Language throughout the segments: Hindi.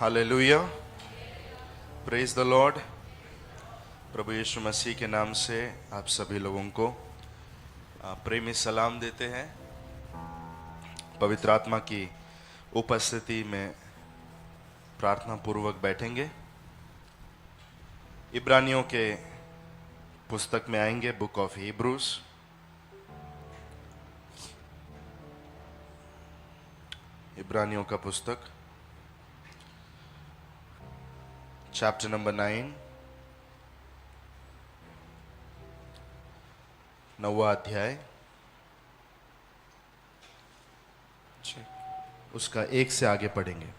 Hallelujah, praise the Lord. प्रभु यीशु मसीह के नाम से आप सभी लोगों को प्रेमी सलाम देते हैं। पवित्र आत्मा की उपस्थिति में प्रार्थना पूर्वक बैठेंगे। इब्रानियों के पुस्तक में आएंगे, बुक ऑफ हिब्रूज, इब्रानियों का पुस्तक चैप्टर नंबर 9, 9वां अध्याय, उसका 1 से आगे पढ़ेंगे।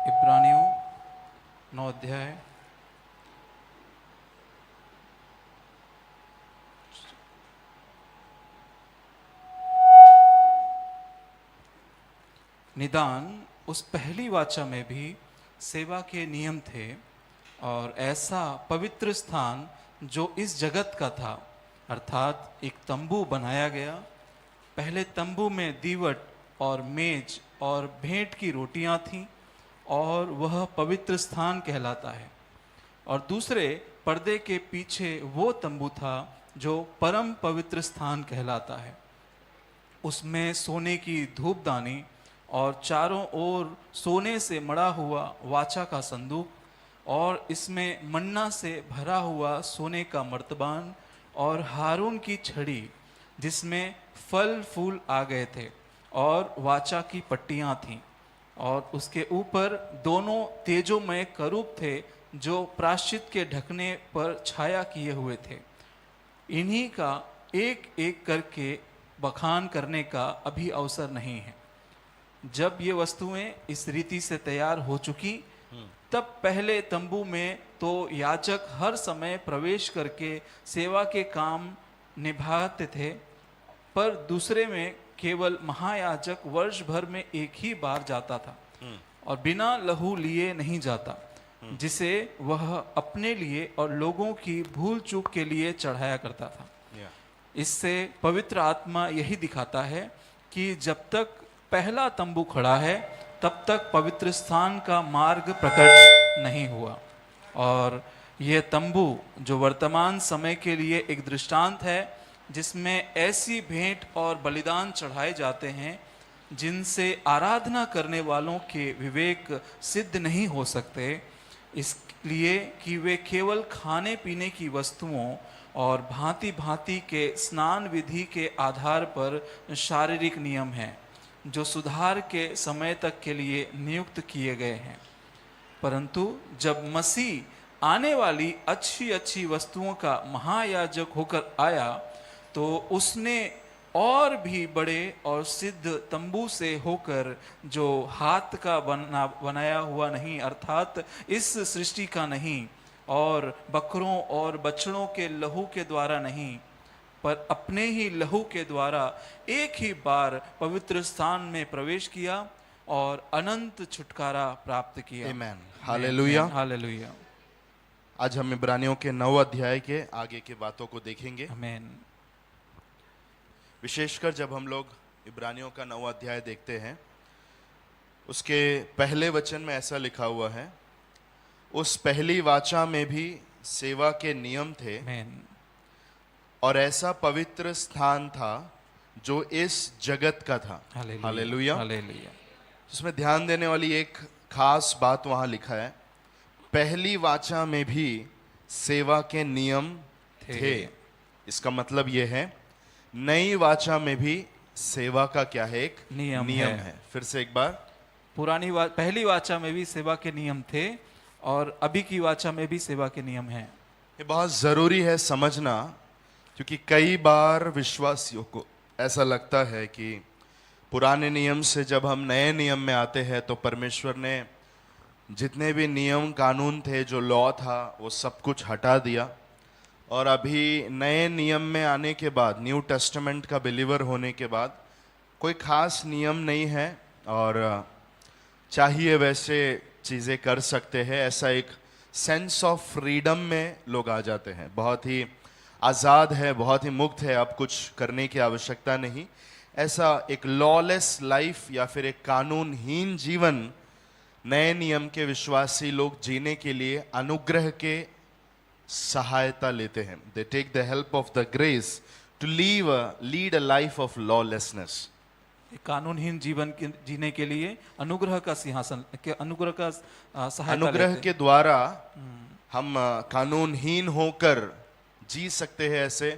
इब्रानियों 9 अध्याय निदान उस पहली वाचा में भी सेवा के नियम थे, और ऐसा पवित्र स्थान जो इस जगत का था, अर्थात एक तंबू बनाया गया। पहले तंबू में दीवट और मेज और भेंट की रोटियां थीं, और वह पवित्र स्थान कहलाता है। और दूसरे पर्दे के पीछे वो तंबू था जो परम पवित्र स्थान कहलाता है। उसमें सोने की धूपदानी और चारों ओर सोने से मढ़ा हुआ वाचा का संदूक, और इसमें मन्ना से भरा हुआ सोने का मर्तबान, और हारून की छड़ी जिसमें फल फूल आ गए थे, और वाचा की पट्टियां थीं। और उसके ऊपर दोनों तेजोमय करूब थे जो प्रायश्चित के ढकने पर छाया किए हुए थे। इन्हीं का एक एक करके बखान करने का अभी अवसर नहीं है। जब ये वस्तुएं इस रीति से तैयार हो चुकी, तब पहले तंबू में तो याजक हर समय प्रवेश करके सेवा के काम निभाते थे, पर दूसरे में केवल महायाजक वर्ष भर में एक ही बार जाता था, और बिना लहू लिए नहीं जाता, जिसे वह अपने लिए और लोगों की भूल चूक के लिए चढ़ाया करता था। इससे पवित्र आत्मा यही दिखाता है कि जब तक पहला तंबू खड़ा है, तब तक पवित्र स्थान का मार्ग प्रकट नहीं हुआ। और यह तंबू जो वर्तमान समय के लिए एक दृष्टांत है, जिसमें ऐसी भेंट और बलिदान चढ़ाए जाते हैं जिनसे आराधना करने वालों के विवेक सिद्ध नहीं हो सकते, इसलिए कि वे केवल खाने पीने की वस्तुओं और भांति भांति के स्नान विधि के आधार पर शारीरिक नियम हैं, जो सुधार के समय तक के लिए नियुक्त किए गए हैं। परंतु जब मसीह आने वाली अच्छी अच्छी वस्तुओं का महायाजक होकर आया, तो उसने और भी बड़े और सिद्ध तंबू से होकर, जो हाथ का बनाया हुआ नहीं, अर्थात इस सृष्टि का नहीं, और बकरों और बछड़ों के लहू के द्वारा नहीं, पर अपने ही लहू के द्वारा एक ही बार पवित्र स्थान में प्रवेश किया और अनंत छुटकारा प्राप्त किया। आमीन, हालेलुया, हालेलुया। आज हम इब्रानियों के 9 अध्याय के आगे के बातों को देखेंगे। आमीन। विशेषकर जब हम लोग इब्रानियों का 9वां अध्याय देखते हैं, उसके पहले वचन में ऐसा लिखा हुआ है, उस पहली वाचा में भी सेवा के नियम थे, आमीन। और ऐसा पवित्र स्थान था जो इस जगत का था। हालेलुया। हालेलुया। इसमें ध्यान देने वाली एक खास बात वहां लिखा है, पहली वाचा में भी सेवा के नियम थे। इसका मतलब यह है, नई वाचा में भी सेवा का क्या है? एक नियम है। फिर से एक बार, पहली वाचा में भी सेवा के नियम थे, और अभी की वाचा में भी सेवा के नियम हैं। ये बहुत जरूरी है समझना, क्योंकि कई बार विश्वासियों को ऐसा लगता है कि पुराने नियम से जब हम नए नियम में आते हैं, तो परमेश्वर ने जितने भी नियम कानून थे, जो लॉ था, वो सब कुछ हटा दिया, और अभी नए नियम में आने के बाद, न्यू टेस्टामेंट का बिलीवर होने के बाद, कोई खास नियम नहीं है, और चाहिए वैसे चीज़ें कर सकते हैं, ऐसा एक सेंस ऑफ फ्रीडम में लोग आ जाते हैं, बहुत ही आज़ाद है, बहुत ही मुक्त है, अब कुछ करने की आवश्यकता नहीं। ऐसा एक लॉलेस लाइफ या फिर एक कानूनहीन जीवन नए नियम के विश्वासी लोग जीने के लिए अनुग्रह के सहायता लेते हैं। They take the help of the grace to lead a life of lawlessness. कानूनहीन जीवन जीने के लिए अनुग्रह का सिंहासन के अनुग्रह का सहायता अनुग्रह लेते के द्वारा हम कानूनहीन होकर जी सकते हैं, ऐसे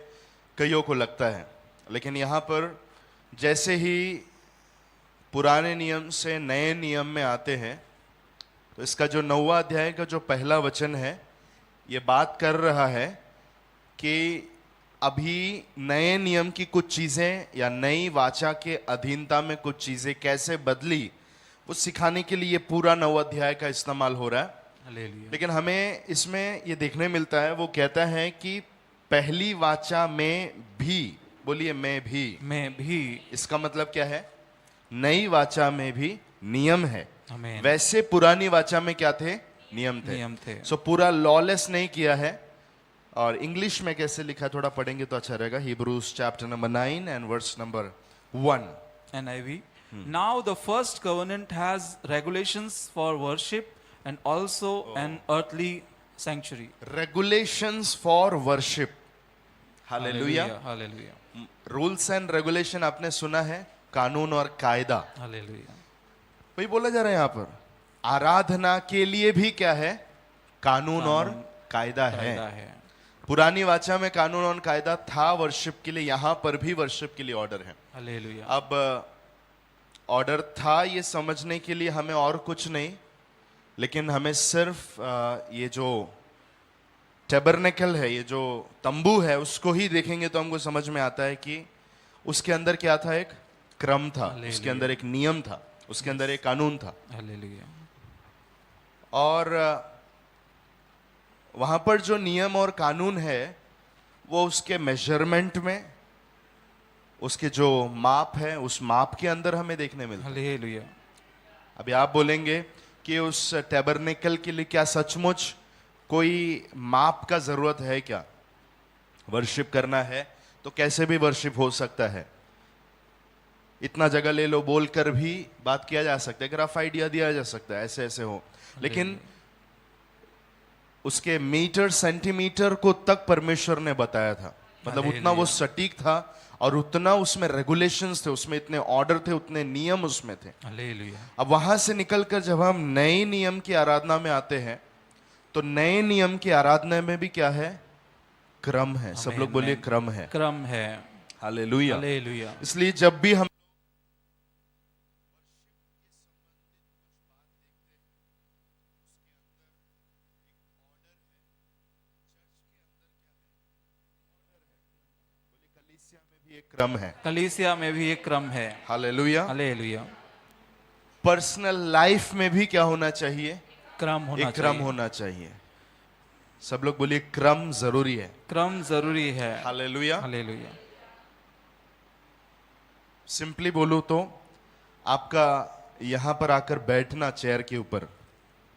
कईयों को लगता है। लेकिन यहाँ पर जैसे ही पुराने नियम से नए नियम में आते हैं, तो इसका जो 9वां अध्याय का जो पहला वचन है, ये बात कर रहा है कि अभी नए नियम की कुछ चीजें या नई वाचा के अधीनता में कुछ चीजें कैसे बदली, वो सिखाने के लिए ये पूरा 9वां अध्याय का इस्तेमाल हो रहा है। हालेलुया। लेकिन हमें इसमें ये देखने मिलता है, वो कहता है कि पहली वाचा में भी, बोलिए मैं भी, इसका मतलब क्या है? नई वाचा में भी नियम है। आमीन। वैसे पुरानी वाचा में क्या थे? नियम थे। सो पूरा लॉलेस नहीं किया है। और इंग्लिश में कैसे लिखा, थोड़ा पढ़ेंगे तो अच्छा रहेगा। Hebrews chapter number 9 and verse number 1 NIV. Now the first covenant has regulations for worship and also an earthly sanctuary. Regulations for worship. Hallelujah. Hallelujah. Rules and regulation आपने सुना है, कानून और कायदा। Hallelujah. वही बोला जा रहा है यहाँ पर, आराधना के लिए भी क्या है? कानून और कायदा है। कायदा है। पुरानी वाचा में कानून और कायदा था वर्शिप के लिए, यहाँ पर भी वर्शिप के लिए ऑर्डर है। Hallelujah. अब ऑर्डर था ये समझने के लिए हमें और कुछ नहीं, लेकिन हमें सिर्फ ये जो टैबरनेकल है, ये जो तंबू है, उसको ही देखेंगे तो हमको समझ में आता है कि उसके अंदर क्या था? एक क्रम था, उसके अंदर एक नियम था, उसके अंदर एक कानून था। Hallelujah. और वहां पर जो नियम और कानून है, वो उसके मेजरमेंट में, उसके जो माप है, उस माप के अंदर हमें देखने मिलता है। Hallelujah. अभी आप बोलेंगे कि उस टैबरनेकल के लिए क्या सचमुच कोई माप का जरूरत है क्या? वर्शिप करना है तो कैसे भी वर्शिप हो सकता है, इतना जगह ले लो बोलकर भी बात किया जा सकता है, एक रफ आइडिया दिया जा सकता है, ऐसे ऐसे हो। लेकिन उसके मीटर सेंटीमीटर को तक परमेश्वर ने बताया था, मतलब उतना वो सटीक था और उतना उसमें रेगुलेशंस थे, उसमें इतने ऑर्डर थे, उतने नियम उसमें थे। Hallelujah. अब वहां से निकलकर जब हम नए नियम की आराधना में आते हैं, तो नए नियम की आराधना में भी क्या है? क्रम है। सब लोग बोलिए क्रम है। क्रम है। हालेलुया। Hallelujah. इसलिए जब भी हम क्रम है, कलीसिया में भी एक क्रम है। हालेलुया। हालेलुया। पर्सनल लाइफ में भी क्या होना चाहिए? क्रम होना एक क्रम होना चाहिए। सब लोग बोलिए क्रम जरूरी है। क्रम जरूरी है। हालेलुया। हालेलुया। सिंपली बोलूं तो आपका यहां पर आकर बैठना चेयर के ऊपर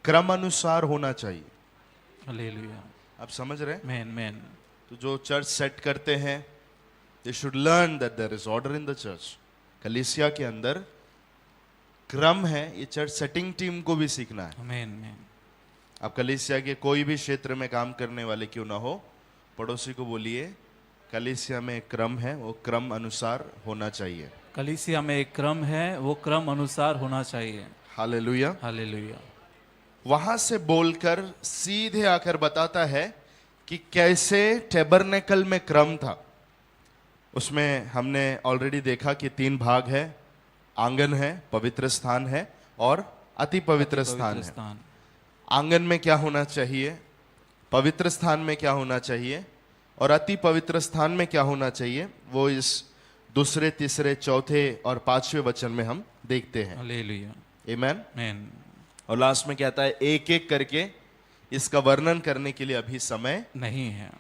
क्रम अनुसार होना चाहिए। हालेलुया। आप समझ रहे हैं? Man man. तो जो चर्च सेट करते हैं, they should learn that there is order in the church. कलीसिया के अंदर क्रम है, ये चर्च सेटिंग टीम को भी सीखना है। Man man. आप कलीसिया के कोई भी क्षेत्र में काम करने वाले क्यों ना हो, पड़ोसी को बोलिए कलीसिया में एक क्रम है, वो क्रम अनुसार होना चाहिए। कलीसिया में एक क्रम है, वो क्रम अनुसार होना चाहिए। हालेलुया। हालेलुया। वहां से बोलकर सीधे आकर बताता है कि कैसे टैबरनेकल में क्रम था। उसमें हमने ऑलरेडी देखा कि 3 भाग है, आंगन है, पवित्र स्थान है और अति पवित्र स्थान है। आंगन में क्या होना चाहिए, पवित्र स्थान में क्या होना चाहिए और अति पवित्र स्थान में क्या होना चाहिए, वो इस 2, 3, 4 और 5वें वचन में हम देखते हैं। हालेलुया। आमीन। मैन। और लास्ट में क्या आता है, एक एक करके इसका वर्णन करने के लिए अभी समय नहीं है।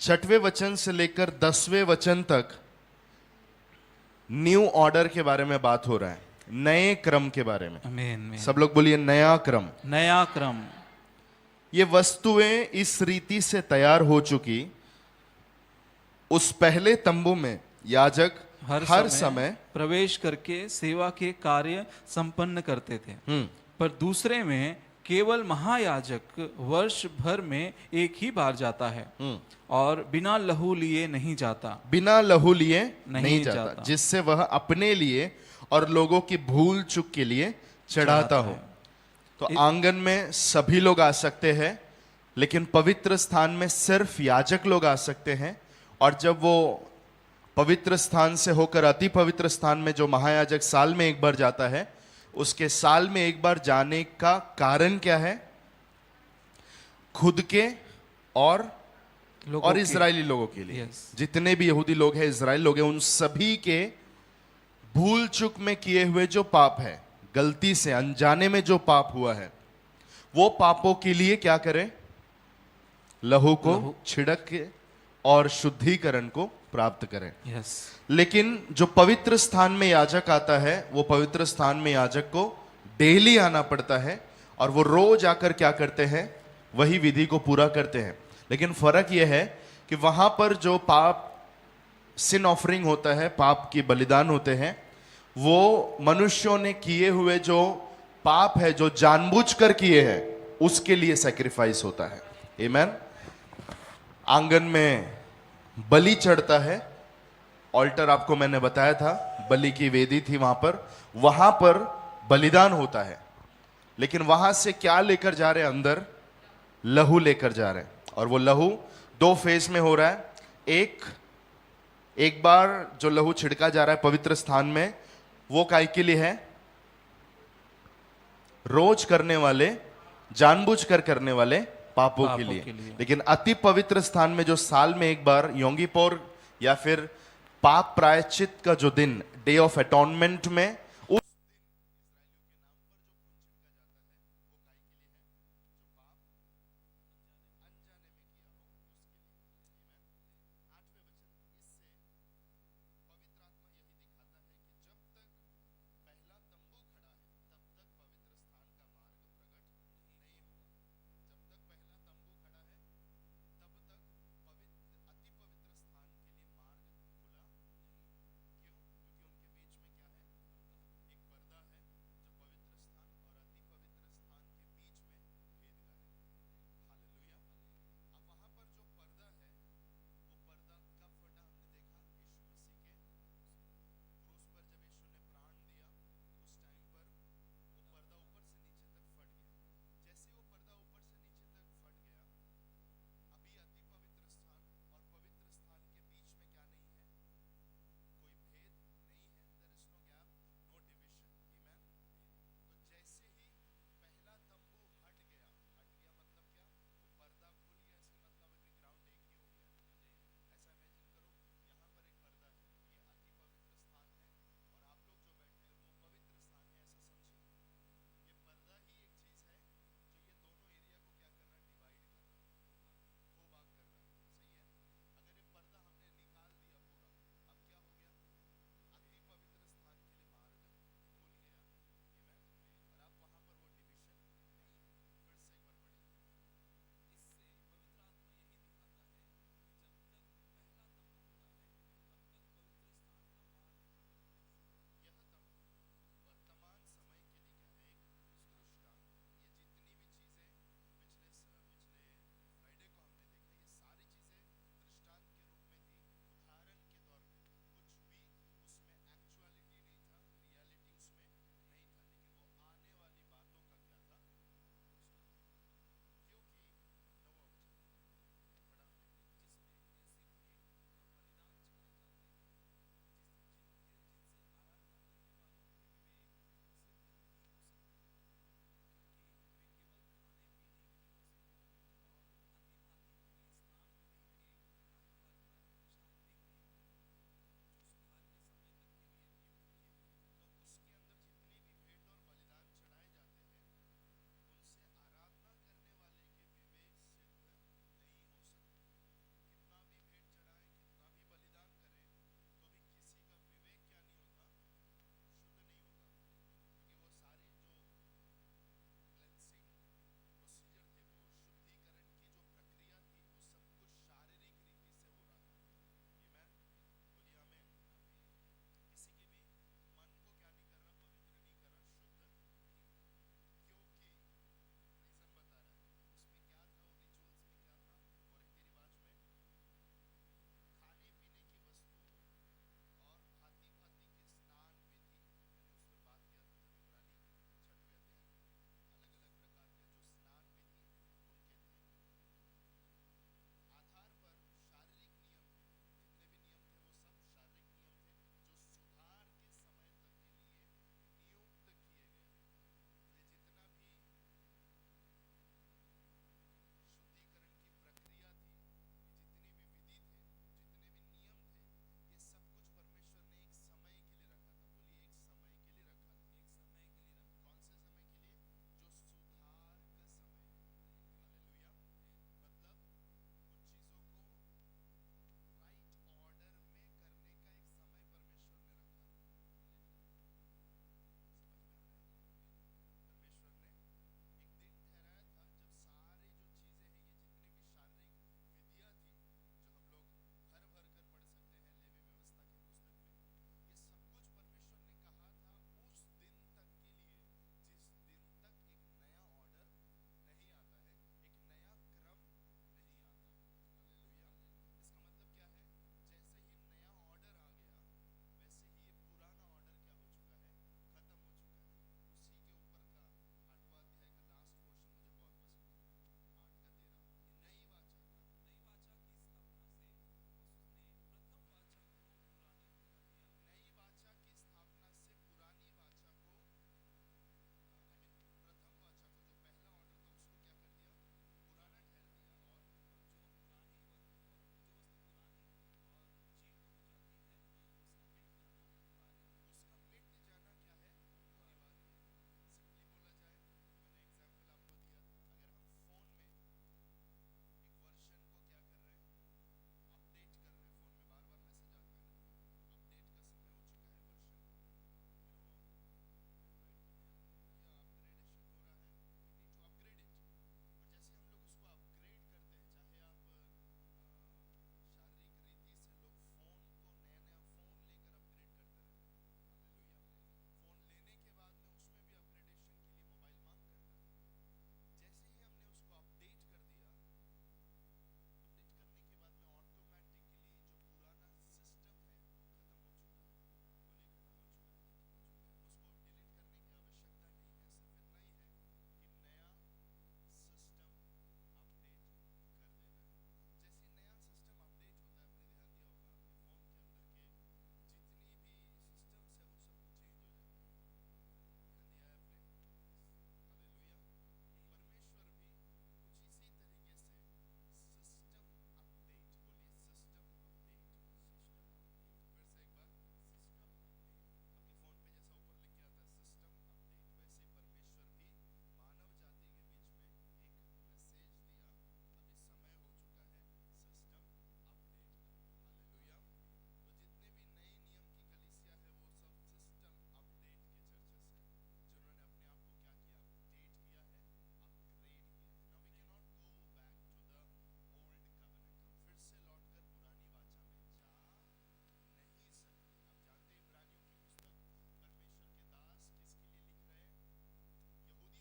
6वें वचन से लेकर 10वें वचन तक न्यू ऑर्डर के बारे में बात हो रहा है, नए क्रम के बारे में। आमीन। सब लोग बोलिए नया क्रम। नया क्रम। ये वस्तुएं इस रीति से तैयार हो चुकी, उस पहले तंबू में याजक हर समय प्रवेश करके सेवा के कार्य संपन्न करते थे, पर दूसरे में केवल महायाजक वर्ष भर में एक ही बार जाता है और बिना लहू लिए नहीं जाता, बिना लहू लिए नहीं नहीं जाता, जाता। जिससे वह अपने लिए और लोगों की भूल चूक के लिए चढ़ाता हो। है। तो आंगन में सभी लोग आ सकते हैं, लेकिन पवित्र स्थान में सिर्फ याजक लोग आ सकते हैं। और जब वो पवित्र स्थान से होकर अति पवित्र स्थान में जो महायाजक साल में एक बार जाता है, उसके साल में एक बार जाने का कारण क्या है? खुद के और लोगों की- इजरायली लोगों के लिए, Yes. जितने भी यहूदी लोग हैं, इजराइल लोग हैं, उन सभी के भूल चूक में किए हुए जो पाप है, गलती से अनजाने में जो पाप हुआ है, वो पापों के लिए क्या करें? लहू को छिड़क के और शुद्धिकरण को प्राप्त करें। यस, लेकिन जो पवित्र स्थान में याजक आता है, वो पवित्र स्थान में याजक को डेली आना पड़ता है और वो रोज आकर क्या करते हैं? वही विधि को पूरा करते हैं। लेकिन फर्क यह है कि वहां पर जो पाप सिन ऑफरिंग होता है, पाप की बलिदान होते हैं, वो मनुष्यों ने किए हुए जो पाप है, जो जानबूझकर किए हैं, उसके लिए सैक्रिफाइस होता है। आमीन। आंगन में बलि चढ़ता है, ऑल्टर आपको मैंने बताया था, बलि की वेदी थी वहां पर बलिदान होता है। लेकिन वहां से क्या लेकर जा रहे हैं? अंदर लहू लेकर जा रहे हैं। और वो लहू दो फेज में हो रहा है। एक बार जो लहू छिड़का जा रहा है पवित्र स्थान में, वो काय के लिए है? रोज करने वाले, जानबूझकर करने वाले पापों के लिए। लेकिन अति पवित्र स्थान में जो साल में एक बार योंगिपोर या फिर पाप प्रायश्चित का जो दिन, डे ऑफ अटॉनमेंट में, उस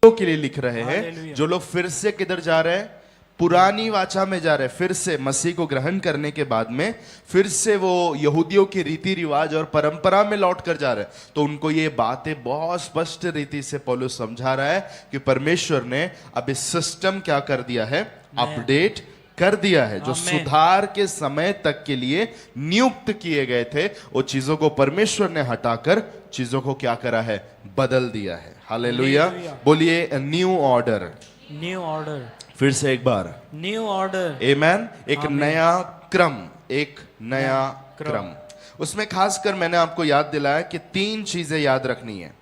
के लिए लिख रहे हैं, हालेलुया। जो लोग फिर से किधर जा रहे हैं, पुरानी वाचा में जा रहे हैं, फिर से मसीह को ग्रहण करने के बाद में फिर से वो यहूदियों के रीति रिवाज और परंपरा में लौट कर जा रहे हैं। तो उनको ये बातें बहुत स्पष्ट रीति से पौलुस समझा रहा है कि परमेश्वर ने अब इस सिस्टम क्या कर दिया है, अपडेट कर दिया है। जो आमीन। सुधार के समय तक के लिए नियुक्त किए गए थे, वो चीजों को परमेश्वर ने हटाकर चीजों को क्या करा है, बदल दिया है। हालेलुया। हालेलुया। बोलिए न्यू ऑर्डर। न्यू ऑर्डर, फिर से एक बार न्यू ऑर्डर, आमेन। एक आमीन। नया क्रम, एक नया क्रम। क्रम। उसमें खासकर मैंने आपको याद दिलाया कि 3 चीजें याद रखनी है।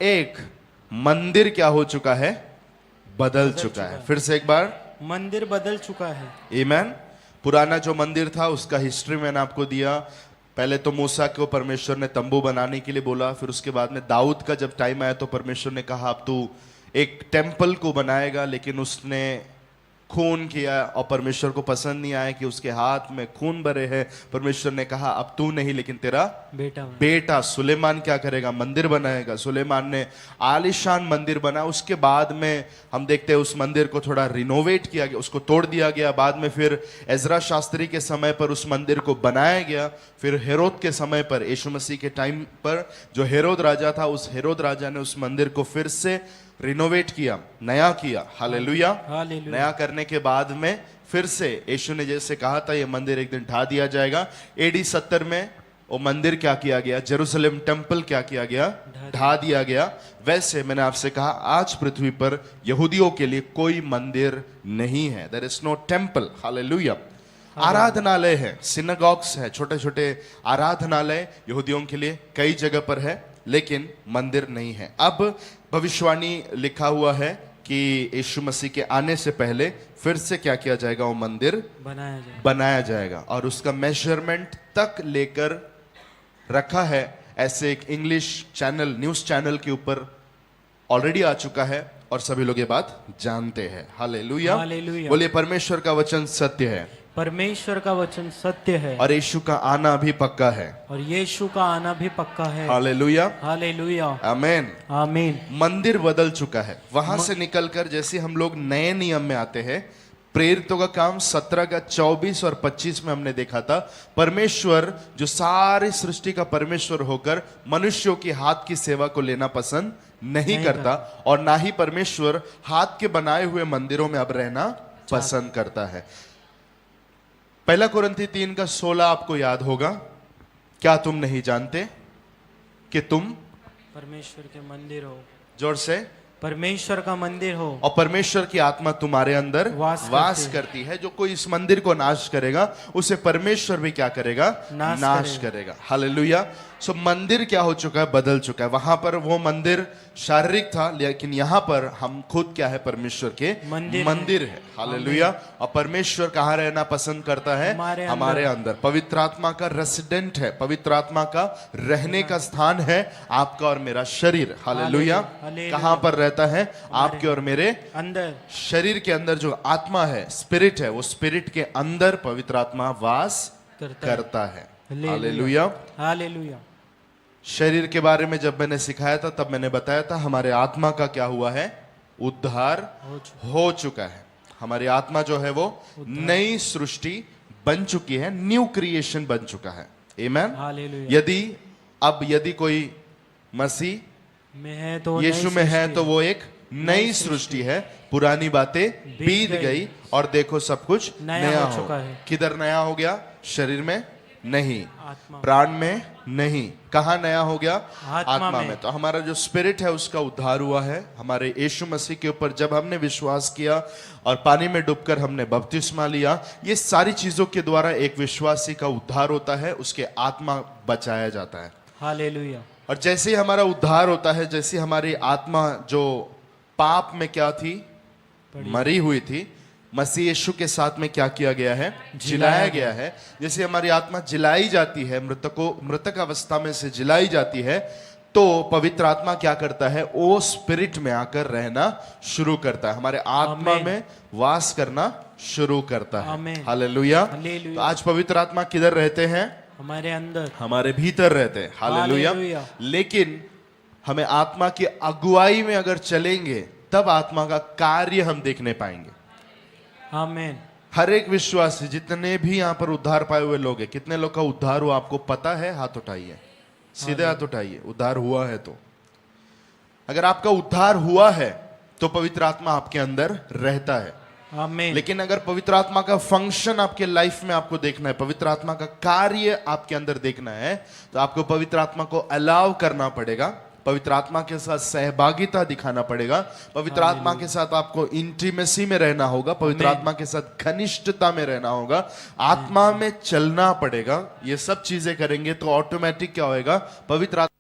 एक, मंदिर क्या हो चुका है, बदल चुका है। फिर से एक बार, मंदिर बदल चुका है। आमेन। पुराना जो मंदिर था उसका हिस्ट्री मैंने आपको दिया। पहले तो मूसा को परमेश्वर ने तंबू बनाने के लिए बोला, फिर उसके बाद में दाऊद का जब टाइम आया तो परमेश्वर ने कहा अब तू एक टेंपल को बनाएगा, लेकिन उसने खून किया और परमेश्वर को पसंद नहीं आया कि उसके हाथ में खून भरे हैं। परमेश्वर ने कहा अब तू नहीं, लेकिन तेरा बेटा सुलेमान क्या करेगा, मंदिर बनाएगा। सुलेमान ने आलीशान मंदिर बना। उसके बाद में हम देखते हैं उस मंदिर को थोड़ा रिनोवेट किया गया, उसको तोड़ दिया गया। बाद में फिर एजरा शास्त्री के समय पर उस मंदिर को बनाया गया। फिर हेरोद के समय पर, यीशु मसीह के टाइम पर जो हेरोद राजा था, उस हेरोद राजा ने उस मंदिर को फिर से रिनोवेट किया, नया किया। हालेलुया। हालेलुया। नया करने के बाद में फिर से यीशु ने जैसे कहा था ये मंदिर एक दिन ढा दिया जाएगा। एडी 70 में वो मंदिर क्या किया गया, जेरूशलेम टेंपल क्या किया गया, ढा दिया गया। वैसे मैंने आपसे कहा आज पृथ्वी पर यहूदियों के लिए कोई मंदिर नहीं है। There is no temple. Hallelujah. आराधनालय है, सिनागॉग्स है, छोटे छोटे आराधनालय यहूदियों के लिए कई जगह पर है, लेकिन मंदिर नहीं है। अब भविष्यवाणी लिखा हुआ है कि यीशु मसीह के आने से पहले फिर से क्या किया जाएगा, वो मंदिर बनाया जाएगा और उसका मेजरमेंट तक लेकर रखा है। ऐसे एक इंग्लिश चैनल, न्यूज चैनल के ऊपर ऑलरेडी आ चुका है और सभी लोग ये बात जानते हैं। हालेलुया। हालेलुया। बोलिए परमेश्वर का वचन सत्य है, परमेश्वर का वचन सत्य है, और यीशु का आना भी पक्का है। और यीशु का आना भी पक्का है। हालेलुया। हालेलुया। आमीन। आमीन। मंदिर बदल चुका है। वहां से निकलकर जैसे हम लोग नए नियम में आते हैं, प्रेरितों का काम 17 का 24 और 25 में हमने देखा था, परमेश्वर जो सारी सृष्टि का परमेश्वर होकर मनुष्यों की हाथ की सेवा को लेना पसंद नहीं करता, और ना ही परमेश्वर हाथ के बनाए हुए मंदिरों में अब रहना पसंद करता है। 1 कुरिन्थी 3 का 16 आपको याद होगा, क्या तुम नहीं जानते कि तुम परमेश्वर के मंदिर हो, जोर से, परमेश्वर का मंदिर हो, और परमेश्वर की आत्मा तुम्हारे अंदर वास करती है। जो कोई इस मंदिर को नाश करेगा उसे परमेश्वर भी क्या करेगा, नाश करेगा। हालेलुया। सो मंदिर क्या हो चुका है, बदल चुका है। वहां पर वो मंदिर शारीरिक था, लेकिन यहाँ पर हम खुद क्या है, परमेश्वर के मंदिर है। हालेलुया। और परमेश्वर कहाँ रहना पसंद करता है, हमारे अंदर। पवित्र आत्मा का रेसिडेंट है, पवित्र आत्मा का रहने का स्थान है आपका और मेरा शरीर। हालेलुया। कहाँ पर रहता है, आपके और मेरे अंदर। शरीर के अंदर जो आत्मा है, स्पिरिट है, वो स्पिरिट के अंदर पवित्र आत्मा वास करता है। हालेलुया। हालेलुया। शरीर के बारे में जब मैंने सिखाया था तब मैंने बताया था हमारे आत्मा का क्या हुआ है, उद्धार हो चुका है। हमारी आत्मा जो है वो नई सृष्टि बन चुकी है, न्यू क्रिएशन बन चुका है। आमीन। हालेलुया। यदि कोई मसीह में है तो यीशु में है तो वो एक नई सृष्टि है। पुरानी बातें बीत गई और देखो सब कुछ नया हो चुका है। किधर नया हो गया, शरीर में नहीं, प्राण में नहीं, कहाँ नया हो गया, आत्मा में। तो हमारा जो स्पिरिट है उसका उद्धार हुआ है हमारे यीशु मसीह के ऊपर जब हमने विश्वास किया और पानी में डूबकर हमने बपतिस्मा लिया। ये सारी चीजों के द्वारा एक विश्वासी का उद्धार होता है, उसके आत्मा बचाया जाता है। हालेलुया। और जैसे ही हमारा उद्धार होता है, जैसे हमारी आत्मा जो पाप में क्या थी, मरी हुई थी, मसीह यीशु के साथ में क्या किया गया है, जिलाया गया है। जैसे हमारी आत्मा जिलाई जाती है, मृतक अवस्था में से जिलाई जाती है, तो पवित्र आत्मा क्या करता है, वो स्पिरिट में आकर रहना शुरू करता है, हमारे आत्मा में वास करना शुरू करता है। हालेलुया। तो आज पवित्र आत्मा किधर रहते हैं, हमारे अंदर, हमारे भीतर रहते हैं। हालेलुया। लेकिन हमें आत्मा की अगुवाई में अगर चलेंगे तब आत्मा का कार्य हम देखने पाएंगे। आमीन। हर एक विश्वासी, जितने भी यहाँ पर उद्धार पाए हुए लोग हैं, कितने लोग का उद्धार हुआ आपको पता है? हाथ उठाइए, सीधे हाथ उठाइए। उद्धार हुआ है तो अगर आपका उद्धार हुआ है तो पवित्र आत्मा आपके अंदर रहता है। आमीन। लेकिन अगर पवित्र आत्मा का फंक्शन आपके लाइफ में आपको देखना है, पवित्र आत्मा का कार्य आपके अंदर देखना है, तो आपको पवित्र आत्मा को अलाउ करना पड़ेगा, पवित्र आत्मा के साथ सहभागिता दिखाना पड़ेगा, पवित्र आत्मा के साथ आपको इंटीमेसी में रहना होगा, पवित्र आत्मा के साथ घनिष्ठता में रहना होगा, आत्मा में चलना पड़ेगा। ये सब चीजें करेंगे तो ऑटोमेटिक क्या होएगा? पवित्र आत्मा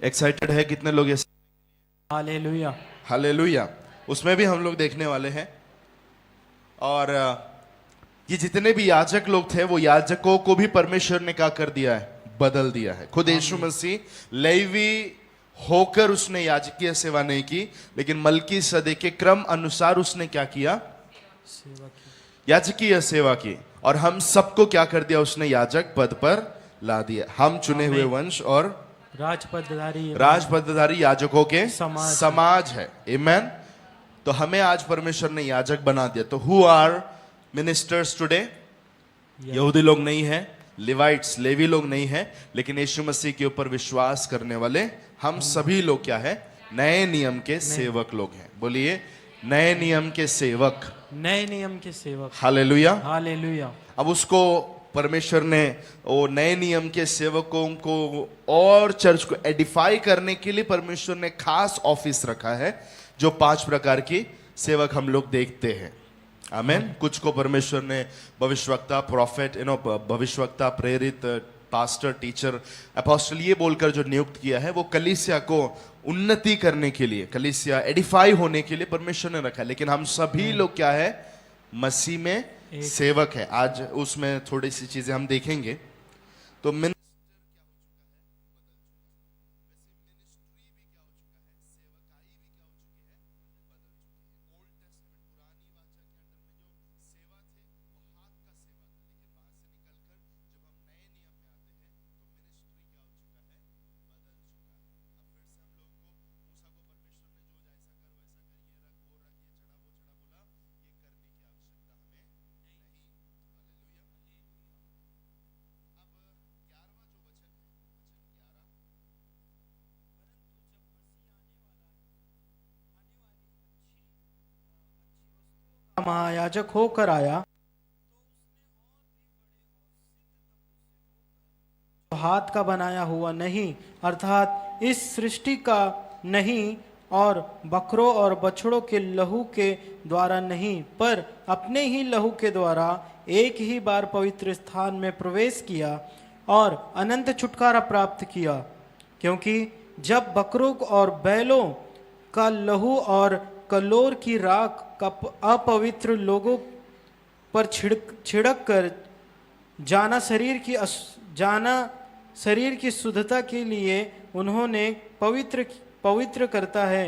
एक्साइटेड है? कितने लोग? हालेलुया। हालेलुया। उसमें भी हम लोग देखने वाले हैं। और ये जितने भी याजक लोग थे, वो याजकों को भी परमेश्वर ने क्या कर दिया है? बदल दिया है। खुद यीशु मसीह लेवी होकर उसने याजकीय सेवा नहीं की, लेकिन मलकी सदे के क्रम अनुसार उसने क्या किया? सेवा की। याजकीय सेवा की। और हम सबको क्या कर दिया? उसने याजक पद पर ला दिया। हम चुने हुए वंश और राजपदधारी याजकों के समाज है। आमीन। तो हमें आज परमेश्वर ने याजक बना दिया। तो हु आर मिनिस्टर्स टुडे? यहूदी लोग नहीं है, लिवाइट्स लेवी लोग नहीं है, लेकिन यीशु मसीह के ऊपर विश्वास करने वाले हम सभी लोग क्या है? नए नियम के सेवक लोग हैं। बोलिए, नए नियम के सेवक। नए नियम के सेवक। हालेलुया। हालेलुया। अब उसको परमेश्वर ने वो नए नियम के सेवकों को और चर्च को एडिफाई करने के लिए परमेश्वर ने खास ऑफिस रखा है, जो 5 प्रकार की सेवक हम लोग देखते हैं। आमीन। कुछ को परमेश्वर ने भविष्यवक्ता, प्रॉफिट, भविष्यवक्ता, प्रेरित, पास्टर, टीचर, अपोस्टल ये बोलकर जो नियुक्त किया है, वो कलीसिया को उन्नति करने के लिए, कलीसिया एडिफाई होने के लिए परमेश्वर ने रखा है। लेकिन हम सभी लोग क्या है? मसीह में सेवक है। आज उसमें थोड़ी सी चीजें हम देखेंगे। तो महायाजक होकर आया, हाथ का बनाया हुआ नहीं, अर्थात इस सृष्टि का नहीं, और बकरों और बछड़ों के लहू के द्वारा नहीं, पर अपने ही लहू के द्वारा एक ही बार पवित्र स्थान में प्रवेश किया और अनंत छुटकारा प्राप्त किया। क्योंकि जब बकरों और बैलों का लहू और कलोर की राख का अपवित्र लोगों पर छिड़क कर जाना शरीर की शुद्धता के लिए उन्होंने पवित्र करता है।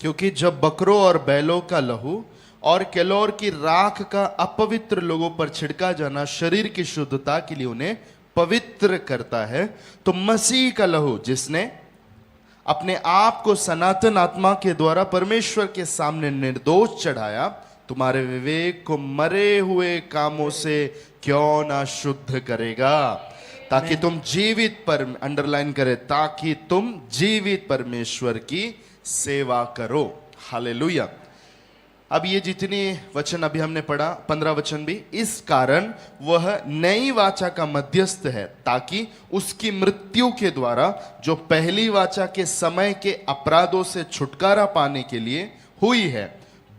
क्योंकि जब बकरों और बैलों का लहू और केलोर की राख का अपवित्र लोगों पर छिड़का जाना शरीर की शुद्धता के लिए उन्हें पवित्र करता है, तो मसीह का लहू जिसने अपने आप को सनातन आत्मा के द्वारा परमेश्वर के सामने निर्दोष चढ़ाया, तुम्हारे विवेक को मरे हुए कामों से क्यों ना शुद्ध करेगा, ताकि तुम जीवित पर अंडरलाइन करें, ताकि तुम जीवित परमेश्वर की सेवा करो। हालेलुया। अब ये जितनी वचन अभी हमने पढ़ा, 15 वचन भी, इस कारण वह नई वाचा का मध्यस्थ है, ताकि उसकी मृत्यु के द्वारा जो पहली वाचा के समय के अपराधों से छुटकारा पाने के लिए हुई है,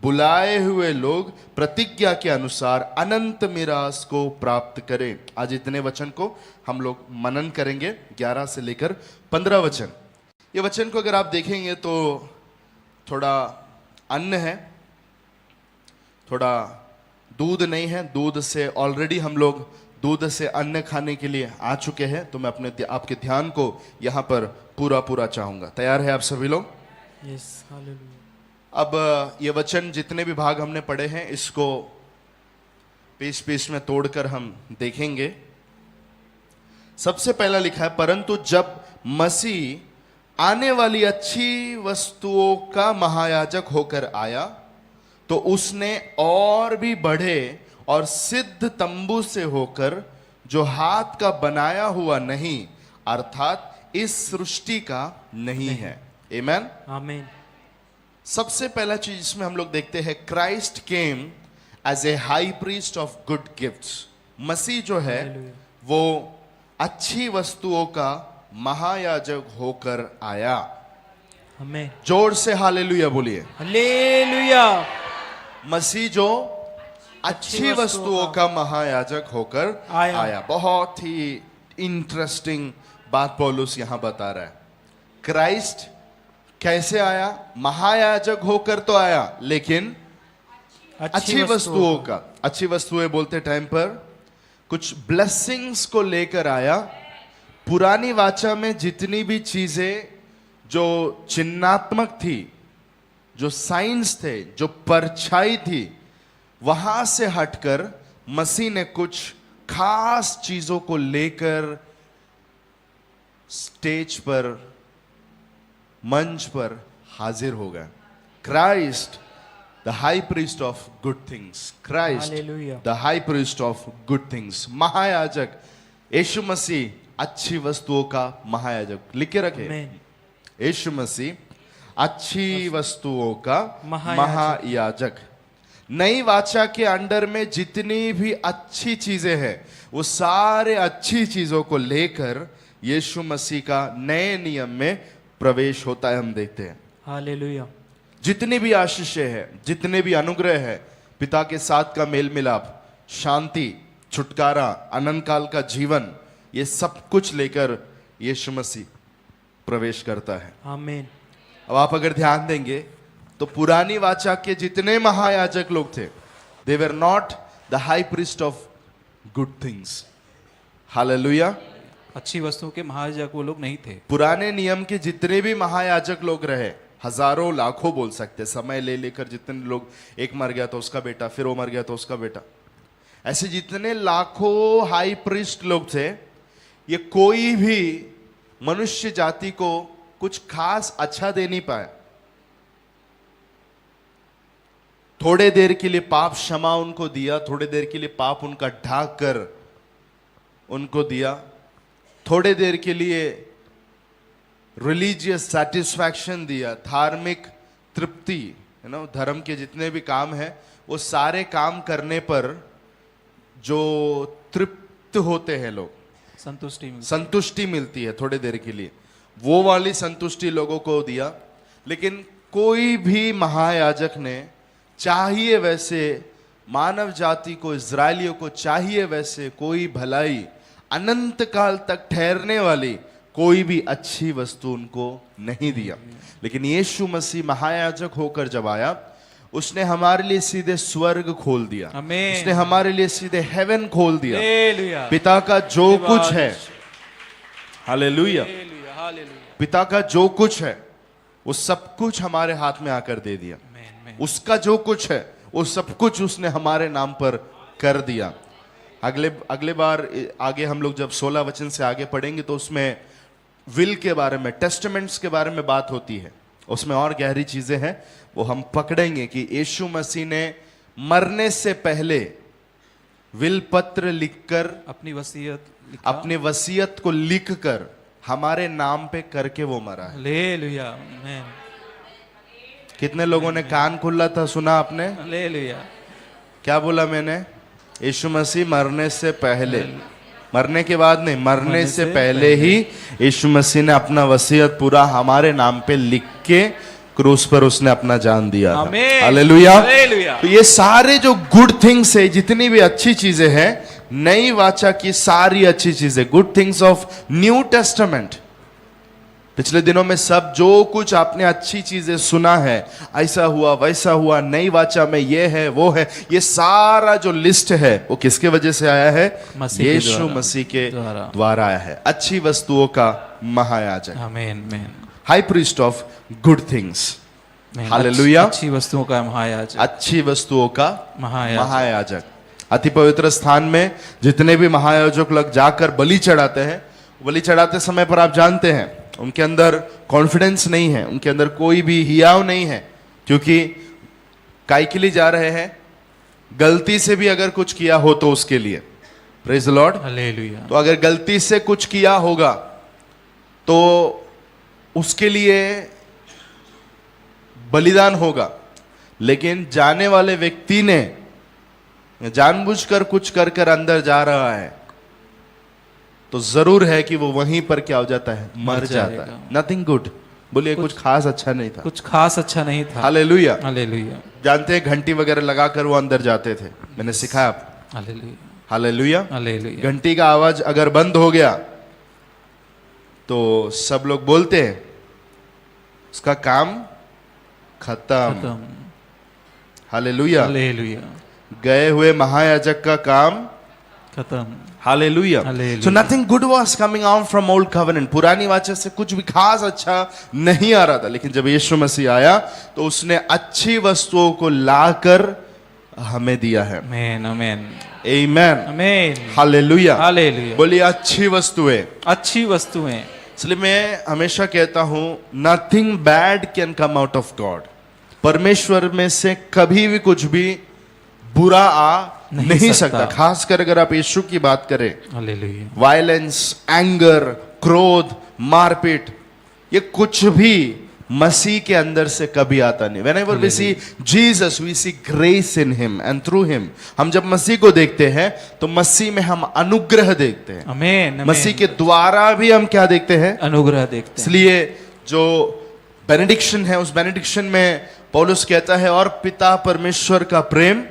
बुलाए हुए लोग प्रतिज्ञा के अनुसार अनंत मिरास को प्राप्त करें। आज इतने वचन को हम लोग मनन करेंगे, 11 से लेकर 15 वचन। ये वचन को अगर आप देखेंगे तो थोड़ा अन्न है, थोड़ा दूध नहीं है। दूध से ऑलरेडी हम लोग दूध से अन्न खाने के लिए आ चुके हैं, तो मैं अपने आपके ध्यान को यहाँ पर पूरा चाहूंगा। तैयार है आप सभी लोग? Yes, hallelujah. अब ये वचन जितने भी भाग हमने पढ़े हैं, इसको पीस में तोड़कर हम देखेंगे। सबसे पहला लिखा है, परंतु जब मसीह आने वाली अच्छी वस्तुओं का महायाजक होकर आया, तो उसने और भी बढ़े और सिद्ध तंबू से होकर, जो हाथ का बनाया हुआ नहीं, अर्थात इस सृष्टि का नहीं है। आमेन, आमीन। सबसे पहला चीज इसमें हम लोग देखते हैं, Christ came as a high priest of good gifts. Masih जो है वो अच्छी वस्तुओं का महायाजक होकर आया। आमीन। जोर से हालेलुया बोलिए। हालेलुया। मसीह जो अच्छी वस्तुओं का महायाजक होकर आया। बहुत ही इंटरेस्टिंग बात पौलुस यहां बता रहा है। क्राइस्ट कैसे आया? महायाजक होकर तो आया, लेकिन अच्छी वस्तुओं का, अच्छी वस्तुएं बोलते टाइम पर कुछ ब्लेसिंग्स को लेकर आया। पुरानी वाचा में जितनी भी चीजें जो चिन्हात्मक थी, जो साइंस थे, जो परछाई थी, वहां से हटकर मसीह ने कुछ खास चीजों को लेकर स्टेज पर, मंच पर हाजिर हो गए। Christ the high priest of good things. Christ the high priest of good things. महायाजक यीशु मसीह अच्छी वस्तुओं का महायाजक। लिख के रखे, यीशु मसीह अच्छी वस्तुओं का महायाजक। नई वाचा के अंडर में जितनी भी अच्छी चीजें हैं, वो सारे अच्छी चीजों को लेकर यीशु मसीह का नए नियम में प्रवेश होता है। हम देखते हैं हालेलुया। जितनी भी आशीषें हैं, जितने भी अनुग्रह है, पिता के साथ का मेल मिलाप, शांति, छुटकारा, अनंत काल का जीवन, ये सब कुछ लेकर यीशु मसीह प्रवेश करता है। आमीन। अब आप अगर ध्यान देंगे तो पुरानी वाचा के जितने महायाजक लोग थे, they were not the high priest of good things. Hallelujah. अच्छी वस्तुओं के महायाजक वो लोग नहीं थे। पुराने नियम के जितने भी महायाजक लोग रहे, हजारों लाखों बोल सकते, समय ले लेकर जितने लोग, एक मर गया तो उसका बेटा, फिर वो मर गया तो उसका बेटा, ऐसे जितने लाखों हाई प्रीस्ट लोग थे, ये कोई भी मनुष्य जाति को कुछ खास अच्छा दे नहीं पाए। थोड़े देर के लिए पाप क्षमा उनको दिया, थोड़े देर के लिए पाप उनका ढाक कर उनको दिया, थोड़े देर के लिए रिलीजियस सेटिस्फैक्शन दिया, धार्मिक तृप्ति, धर्म के जितने भी काम है, वो सारे काम करने पर जो तृप्त होते हैं लोग, संतुष्टि मिलती है थोड़े देर के लिए, वो वाली संतुष्टि लोगों को दिया। लेकिन कोई भी महायाजक ने चाहिए वैसे मानव जाति को, इजरायलियों को चाहिए वैसे कोई भलाई, अनंत काल तक ठहरने वाली कोई भी अच्छी वस्तु उनको नहीं दिया। लेकिन यीशु मसीह महायाजक होकर जब आया, उसने हमारे लिए सीधे स्वर्ग खोल दिया। उसने हमारे लिए सीधे हेवन खोल दिया। पिता का जो कुछ है, हालेलुया, पिता का जो कुछ है वो सब कुछ हमारे हाथ में आकर दे दिया। उसका जो कुछ है वो सब कुछ उसने हमारे नाम पर कर दिया। अगले बार आगे हम लोग जब 16 वचन से आगे पढ़ेंगे तो उसमें विल के बारे में, टेस्टामेंट्स के बारे में बात होती है, उसमें और गहरी चीजें हैं, वो हम पकड़ेंगे कि यीशु मसीह ने मरने से पहले विल पत्र लिखकर, अपनी वसीयत लिखा। अपनी वसीयत को लिखकर हमारे नाम पे करके वो मरा है। हालेलुया, आमीन। कितने लोगों ने कान खुला था, सुना आपने? हालेलुया, क्या बोला मैंने? यीशु मसीह मरने से पहले, मरने के बाद नहीं, मरने से पहले ही यीशु मसीह ने अपना वसीयत पूरा हमारे नाम पे लिख के क्रूस पर उसने अपना जान दिया था। आमीन। हालेलुया। हालेलुया। तो ये सारे जो गुड थिंग्स है, जितनी भी अच्छी चीजें हैं, नई वाचा की सारी अच्छी चीजें, good things of New testament, पिछले दिनों में सब जो कुछ आपने अच्छी चीजें सुना है, ऐसा हुआ वैसा हुआ, नई वाचा में ये है वो है, ये सारा जो लिस्ट है वो किसके वजह से आया है? मसीह के यीशु द्वारा। मसीह के द्वारा आया है। अच्छी वस्तुओं का महायाजक, आमीन, आमीन। High priest of good things. आमीन। हालेलुया। अच्छी वस्तुओं का महायाजक, अच्छी वस्तुओं का महायाजक। महायाजक। अति पवित्र स्थान में जितने भी महायाजक लोग जाकर बलि चढ़ाते हैं, बलि चढ़ाते समय पर आप जानते हैं उनके अंदर कॉन्फिडेंस नहीं है, उनके अंदर कोई भी हियाव नहीं है, क्योंकि काय के लिए जा रहे हैं? गलती से भी अगर कुछ किया हो तो उसके लिए, प्रेज द लॉर्ड। हालेलुया। तो अगर गलती से कुछ किया होगा तो उसके लिए बलिदान होगा, लेकिन जाने वाले व्यक्ति ने जानबूझकर कुछ कर कर अंदर जा रहा है तो जरूर है कि वो वहीं पर क्या हो जाता है? मर जाता है। नथिंग गुड, बोलिए कुछ खास अच्छा नहीं था। कुछ खास अच्छा नहीं था। हालेलुया। हालेलुया, जानते हैं घंटी वगैरह लगाकर वो अंदर जाते थे, मैंने सिखाया आप। Hallelujah, hallelujah. हालेलुया। घंटी का आवाज अगर बंद हो गया तो सब लोग बोलते हैं उसका काम खत्म। खत्म। हालेलुया। हालेलुया, गए हुए महायाजक का काम खत्म। Hallelujah. Hallelujah. So nothing good was coming out from old covenant. पुरानी वाचा से कुछ भी खास अच्छा नहीं आ रहा था, लेकिन जब यीशु मसीह आया तो उसने अच्छी वस्तुओं को लाकर हमें दिया है। आमीन, आमीन, आमेन। आमीन। हालेलुया। हालेलुया। बोलिए अच्छी वस्तुएं। अच्छी वस्तुएं। इसलिए मैं हमेशा कहता हूं nothing bad can come out of God. परमेश्वर में से कभी भी कुछ भी बुरा आ नहीं सकता। खासकर अगर आप यीशु की बात करें, हालेलुया। वायलेंस, एंगर, क्रोध, मारपीट, ये कुछ भी मसीह के अंदर से कभी आता नहीं। Whenever we see Jesus, we see grace in him and through him. हम जब मसीह को देखते हैं तो मसीह में हम अनुग्रह देखते हैं। आमीन, आमीन। मसीह के द्वारा भी हम क्या देखते हैं? अनुग्रह देखते हैं। इसलिए जो बेनेडिक्शन है, उस बेनेडिक्शन में पौलुस कहता है और पिता परमेश्वर का प्रेम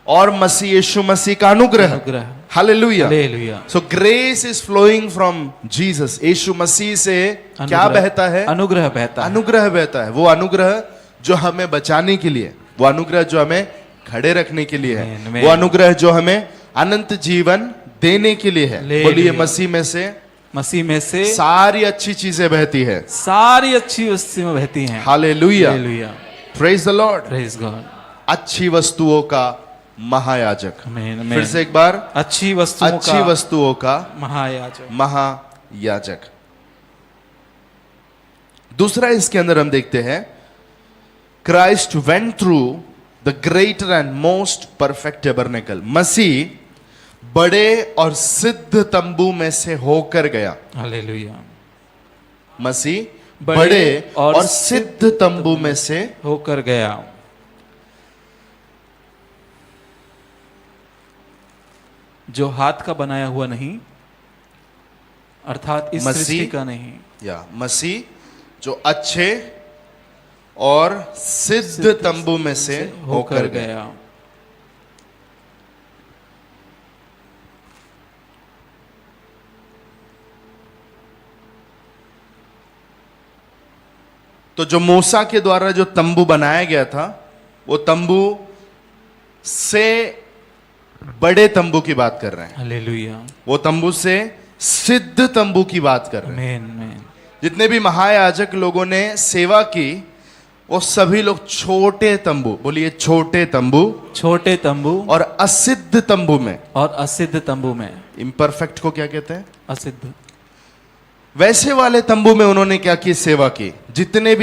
और मसीह यीशु मसीह का अनुग्रह। अनुग्रह। Hallelujah. Hallelujah. So grace is flowing from Jesus. Yeshu Masih से क्या अनुग्रह बहता है? अनुग्रह बहता है। अनुग्रह बहता है। वो अनुग्रह जो हमें बचाने के लिए, वो अनुग्रह जो हमें खड़े रखने के लिए है, आमीन। वो अनुग्रह जो हमें अनंत जीवन देने के लिए है। हालेलुया। बोलिए मसीह में से मसीह में से सारी अच्छी चीजें बहती है। सारी अच्छी वस्तुएं बहती हैं। Hallelujah. Hallelujah. Praise the Lord. Praise God. अच्छी वस्तुओं का महायाजक। आमीन, आमीन। फिर से एक बार, अच्छी वस्तुओं अच्छी का वस्तुओं का महायाजक। महायाजक। दूसरा इसके अंदर हम देखते हैं, Christ went through the greater and most perfect tabernacle. Masih बड़े और सिद्ध तंबू में से होकर गया। हालेलुया। मसीह बड़े और सिद्ध तंबू में से होकर गया। जो हाथ का बनाया हुआ नहीं, अर्थात इस सृष्टि का नहीं। या मसीह जो अच्छे और सिद्ध तंबू में से होकर गया। तो जो मूसा के द्वारा जो तंबू बनाया गया था, वो तंबू से बड़े तंबू की बात कर रहे हैं। हालेलुया। वो तंबू से सिद्ध तंबू की बात कर रहे हैं। आमीन, आमीन। जितने भी महायाजक लोगों ने सेवा की, वो सभी लोग छोटे तंबू, बोलिए छोटे तंबू छोटे तंबू और असिद्ध तंबू में, और असिद्ध तंबू में, इम्परफेक्ट को क्या कहते हैं, असिद्ध, वैसे वाले तंबू में उन्होंने क्या की, सेवा की। जितने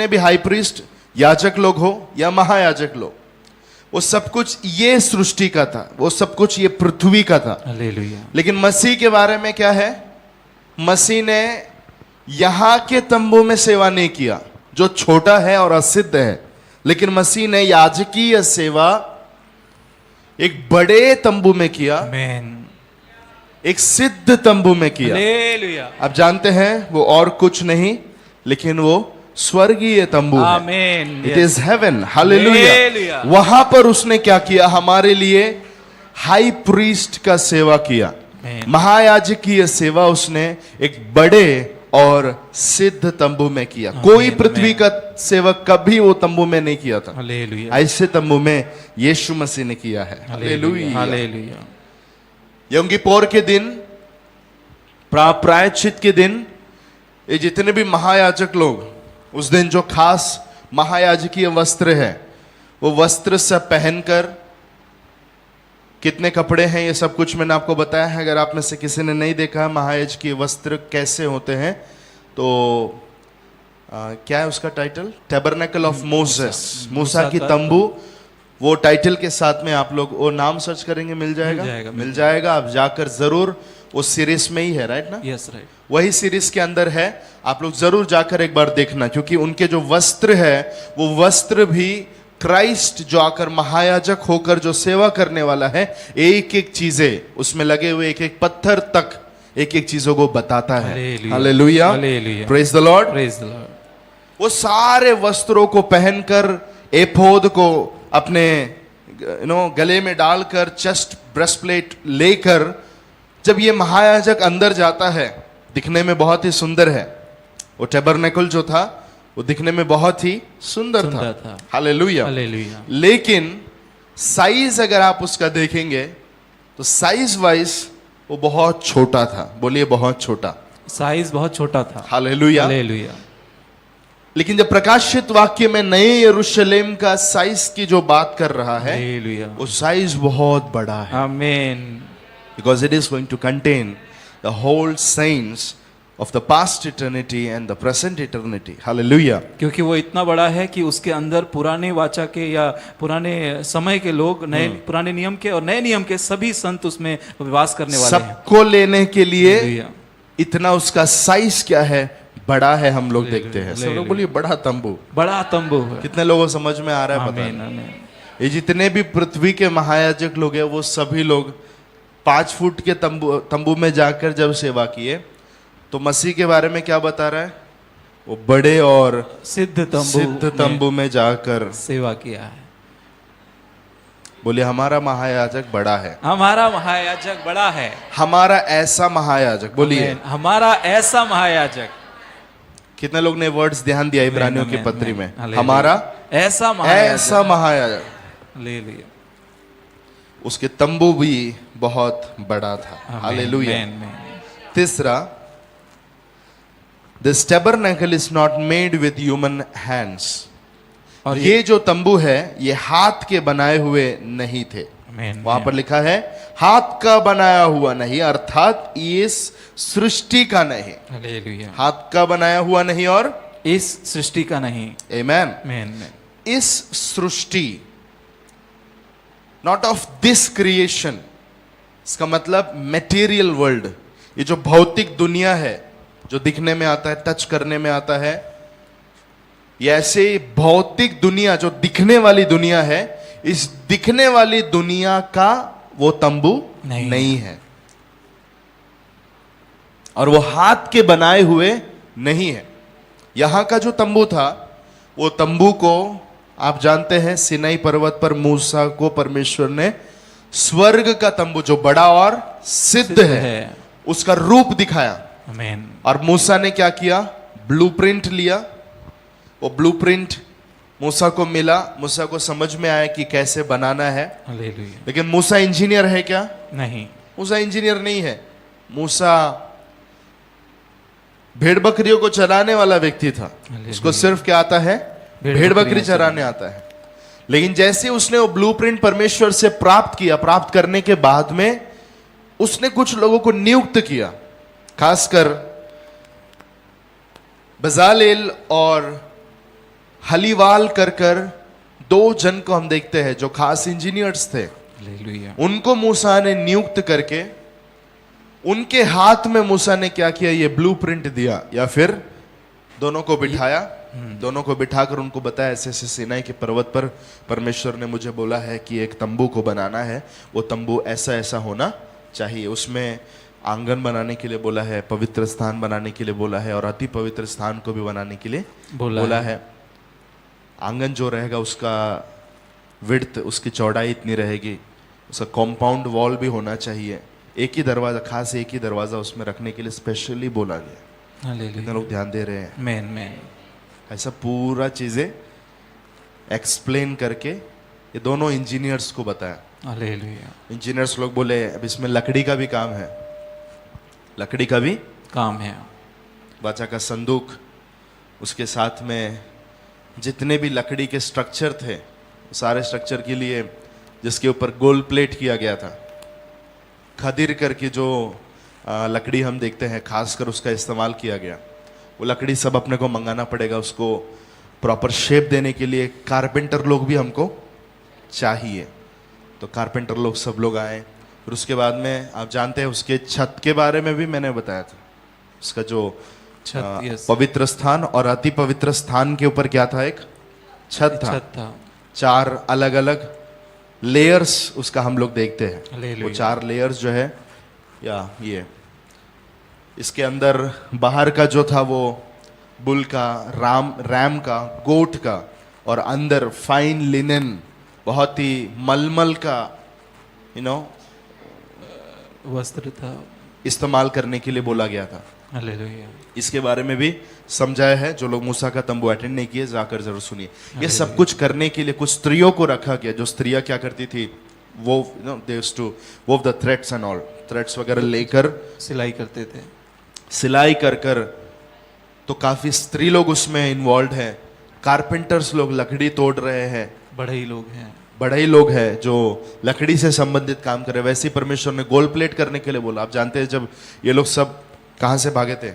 भी हाई प्रीस्ट, याजक लोग हो या महायाजक लोग, वो सब कुछ ये सृष्टि का था, वो सब कुछ ये पृथ्वी का था। हालेलुया। लेकिन मसीह के बारे में क्या है, मसीह ने यहां के तंबू में सेवा नहीं किया जो छोटा है और असिद्ध है, लेकिन मसीह ने याजकीय सेवा एक बड़े तंबू में किया, आमीन। एक सिद्ध तंबू में किया। हालेलुया। आप जानते हैं वो और कुछ नहीं, लेकिन वो स्वर्गीय तंबू है। आमीन। It is heaven. Hallelujah. Hallelujah. वहां पर उसने क्या किया, हमारे लिए हाई प्रीस्ट का सेवा किया, आमीन। महायाजकीय सेवा उसने एक बड़े और सिद्ध तंबू में किया। आमीन, कोई पृथ्वी आमीन। का सेवक कभी वो तंबू में नहीं किया था, हालेलुया। ऐसे तंबू में यीशु मसीह ने किया है। हालेलुया। हालेलुया। यम किप्पोर के दिन, प्रायश्चित के दिन, ये जितने भी महायाजक लोग उस दिन जो खास महायाजकीय वस्त्र है, वो वस्त्र सब पहनकर, कितने कपड़े हैं ये सब कुछ मैंने आपको बताया है। अगर आप में से किसी ने नहीं देखा है महायाजकीय वस्त्र कैसे होते हैं, तो क्या है उसका टाइटल, टैबरनेकल ऑफ मोसेस, मूसा की तंबू। वो टाइटल के साथ में आप लोग वो नाम सर्च करेंगे, मिल जाएगा, मिल जाएगा। आप जाकर जरूर, वो सीरीज में ही है, राइट ना, यस राइट, वही सीरीज के अंदर है। आप लोग जरूर जाकर एक बार देखना, क्योंकि उनके जो वस्त्र है, वो वस्त्र भी क्राइस्ट जो आकर महायाजक होकर जो सेवा करने वाला है, एक एक चीजें उसमें लगे हुए, एक एक पत्थर तक एक एक चीजों को बताता है। Hallelujah, hallelujah, praise the Lord, praise the Lord. वो सारे वस्त्रों को पहनकर, एपोद को अपने गले में डालकर, चेस्ट ब्रेस्टप्लेट लेकर, जब ये महायाजक अंदर जाता है, दिखने में बहुत ही सुंदर है। वो टैबरनेकल जो था वो दिखने में बहुत ही सुंदर था। Hallelujah, hallelujah. लेकिन साइज अगर आप उसका देखेंगे तो साइज वाइज वो बहुत छोटा था। बोलिए बहुत छोटा, साइज बहुत छोटा था। हालेलुया। हालेलुया। लेकिन जब प्रकाशित वाक्य में नए यरूशलेम का साइज की जो बात कर रहा है, हालेलुया। वो साइज बहुत बड़ा है, आमीन। because it is going to contain the whole saints of the past eternity and the present eternity. Hallelujah. क्योंकि वो इतना बड़ा है कि उसके अंदर पुराने वाचा के या पुराने समय के लोग, नए पुराने नियम के और नए नियम के सभी संत उसमें वास करने वाले हैं। सबको लेने के लिए हालेलुया। इतना उसका साइज क्या है, बड़ा है। हम लोग हालेलुया, देखते हैं, सब हालेलुया। लोग बोलिए बड़ा तंबू। बड़ा तंबू है। कितने लोगों को समझ में आ रहा है पता आमीन, नहीं। आमीन। ये जितने भी पृथ्वी के महायाजक लोग हैं, वो सभी लोग 5 फुट के तंबू में जाकर जब सेवा किए, तो मसीह के बारे में क्या बता रहा है, वो बड़े और सिद्ध तंबू में जाकर सेवा किया है। बोले हमारा महायाजक बड़ा है, हमारा महायाजक बड़ा है। हमारा ऐसा महायाजक, बोलिए आमीन। हमारा ऐसा महायाजक। कितने लोग ने वर्ड्स ध्यान दिया इब्रानियों की आमीन, पत्री में, आमीन। हमारा ऐसा महायाजक। ऐसा महायाजक। ले लिया। उसके तंबू भी बहुत बड़ा था। हालेलुया। तीसरा, this tabernacle is not made with human hands. और ये जो तंबू है, ये हाथ के बनाए हुए नहीं थे। वहां पर लिखा है हाथ का बनाया हुआ नहीं, अर्थात इस सृष्टि का नहीं। हालेलुया। हाथ का बनाया हुआ नहीं और इस सृष्टि का नहीं। आमेन। आमीन। इस सृष्टि, नॉट ऑफ दिस क्रिएशन, इसका मतलब मेटीरियल वर्ल्ड, ये जो भौतिक दुनिया है, जो दिखने में आता है, टच करने में आता है, ये ऐसे भौतिक दुनिया जो दिखने वाली दुनिया है, इस दिखने वाली दुनिया का वो तंबू नहीं है, और वो हाथ के बनाए हुए नहीं है। यहां का जो तंबू था, वो तंबू को आप जानते हैं, सिनाई पर्वत पर मूसा को परमेश्वर ने स्वर्ग का तंबू जो बड़ा और सिद्ध है, उसका रूप दिखाया। आमीन। और मूसा ने क्या किया, ब्लूप्रिंट लिया। वो ब्लूप्रिंट मूसा को मिला, मूसा को समझ में आया कि कैसे बनाना है। हालेलुया। लेकिन मूसा इंजीनियर है क्या? नहीं। मूसा इंजीनियर नहीं है। मूसा भेड़ बकरियों को चराने वाला व्यक्ति था, उसको सिर्फ क्या आता है? भेड़ बकरी चराने आता है। लेकिन जैसे उसने वो ब्लूप्रिंट परमेश्वर से प्राप्त किया, प्राप्त करने के बाद में उसने कुछ लोगों को नियुक्त किया, खासकर बजालेल और हलीवाल कर दो जन को हम देखते हैं जो खास इंजीनियर्स थे। हालेलुया। उनको मूसा ने नियुक्त करके उनके हाथ में मूसा ने क्या किया? ये ब्लूप्रिंट दिया, या फिर दोनों को बिठाया, दोनों को बिठाकर उनको बताया ऐसे ऐसे सीनाई के पर्वत पर परमेश्वर ने मुझे बोला है कि एक तंबू को बनाना है, वो तंबू ऐसा ऐसा होना चाहिए, उसमें आंगन बनाने के लिए बोला है, पवित्र स्थान बनाने के लिए बोला है, और अति पवित्र स्थान को भी बनाने के लिए बोला है। आंगन जो रहेगा उसका विड्थ, उसकी चौड़ाई इतनी रहेगी, उसका कॉम्पाउंड वॉल भी होना चाहिए, एक ही दरवाजा, खास एक ही दरवाजा उसमें रखने के लिए स्पेशली बोला गया। हालेलुया। कितने लोग ध्यान दे रहे हैं? Man man. ऐसा पूरा चीजें एक्सप्लेन करके ये दोनों इंजीनियर्स को बताया। हालेलुया। इंजीनियर्स लोग बोले अब इसमें लकड़ी का भी काम है, लकड़ी का भी काम है। वाचा का संदूक, उसके साथ में जितने भी लकड़ी के स्ट्रक्चर थे, सारे स्ट्रक्चर के लिए जिसके ऊपर गोल्ड प्लेट किया गया था, खदीर करके जो लकड़ी हम देखते हैं खासकर उसका इस्तेमाल किया गया, वो लकड़ी सब अपने को मंगाना पड़ेगा। उसको प्रॉपर शेप देने के लिए कारपेंटर लोग भी हमको चाहिए, तो कारपेंटर लोग सब लोग आए। फिर उसके बाद में आप जानते हैं उसके छत के बारे में भी मैंने बताया था, उसका जो छत, यस। पवित्र स्थान और अति पवित्र स्थान के ऊपर क्या था? एक छत था। छत था। 4 अलग अलग लेयर्स उसका हम लोग देखते हैं। हालेलुया। वो 4 लेयर्स जो है, या ये इसके अंदर बाहर का जो था वो बुल का, रैम का, गोट का, और अंदर फाइन लिनन, बहुत ही मलमल का वस्त्र था, इस्तेमाल करने के लिए बोला गया था। हालेलुया। इसके बारे में भी समझाया है। जो लोग मूसा का तंबू अटेंड नहीं किए जाकर जरूर सुनिए। ये सब कुछ करने के लिए कुछ स्त्रियों को रखा गया, जो स्त्रियां क्या करती थी, वो they used to weave the threads and all, threads वगैरह लेकर सिलाई करते थे। सिलाई कर तो काफी स्त्री लोग उसमें इन्वॉल्व हैं। कारपेंटर्स लोग लकड़ी तोड़ रहे हैं, बढ़ई लोग हैं। बढ़ई लोग हैं जो लकड़ी से संबंधित काम कर रहे हैं। वैसे ही परमेश्वर ने गोल्ड प्लेट करने के लिए बोला। आप जानते हैं जब ये लोग सब कहां से भागे थे?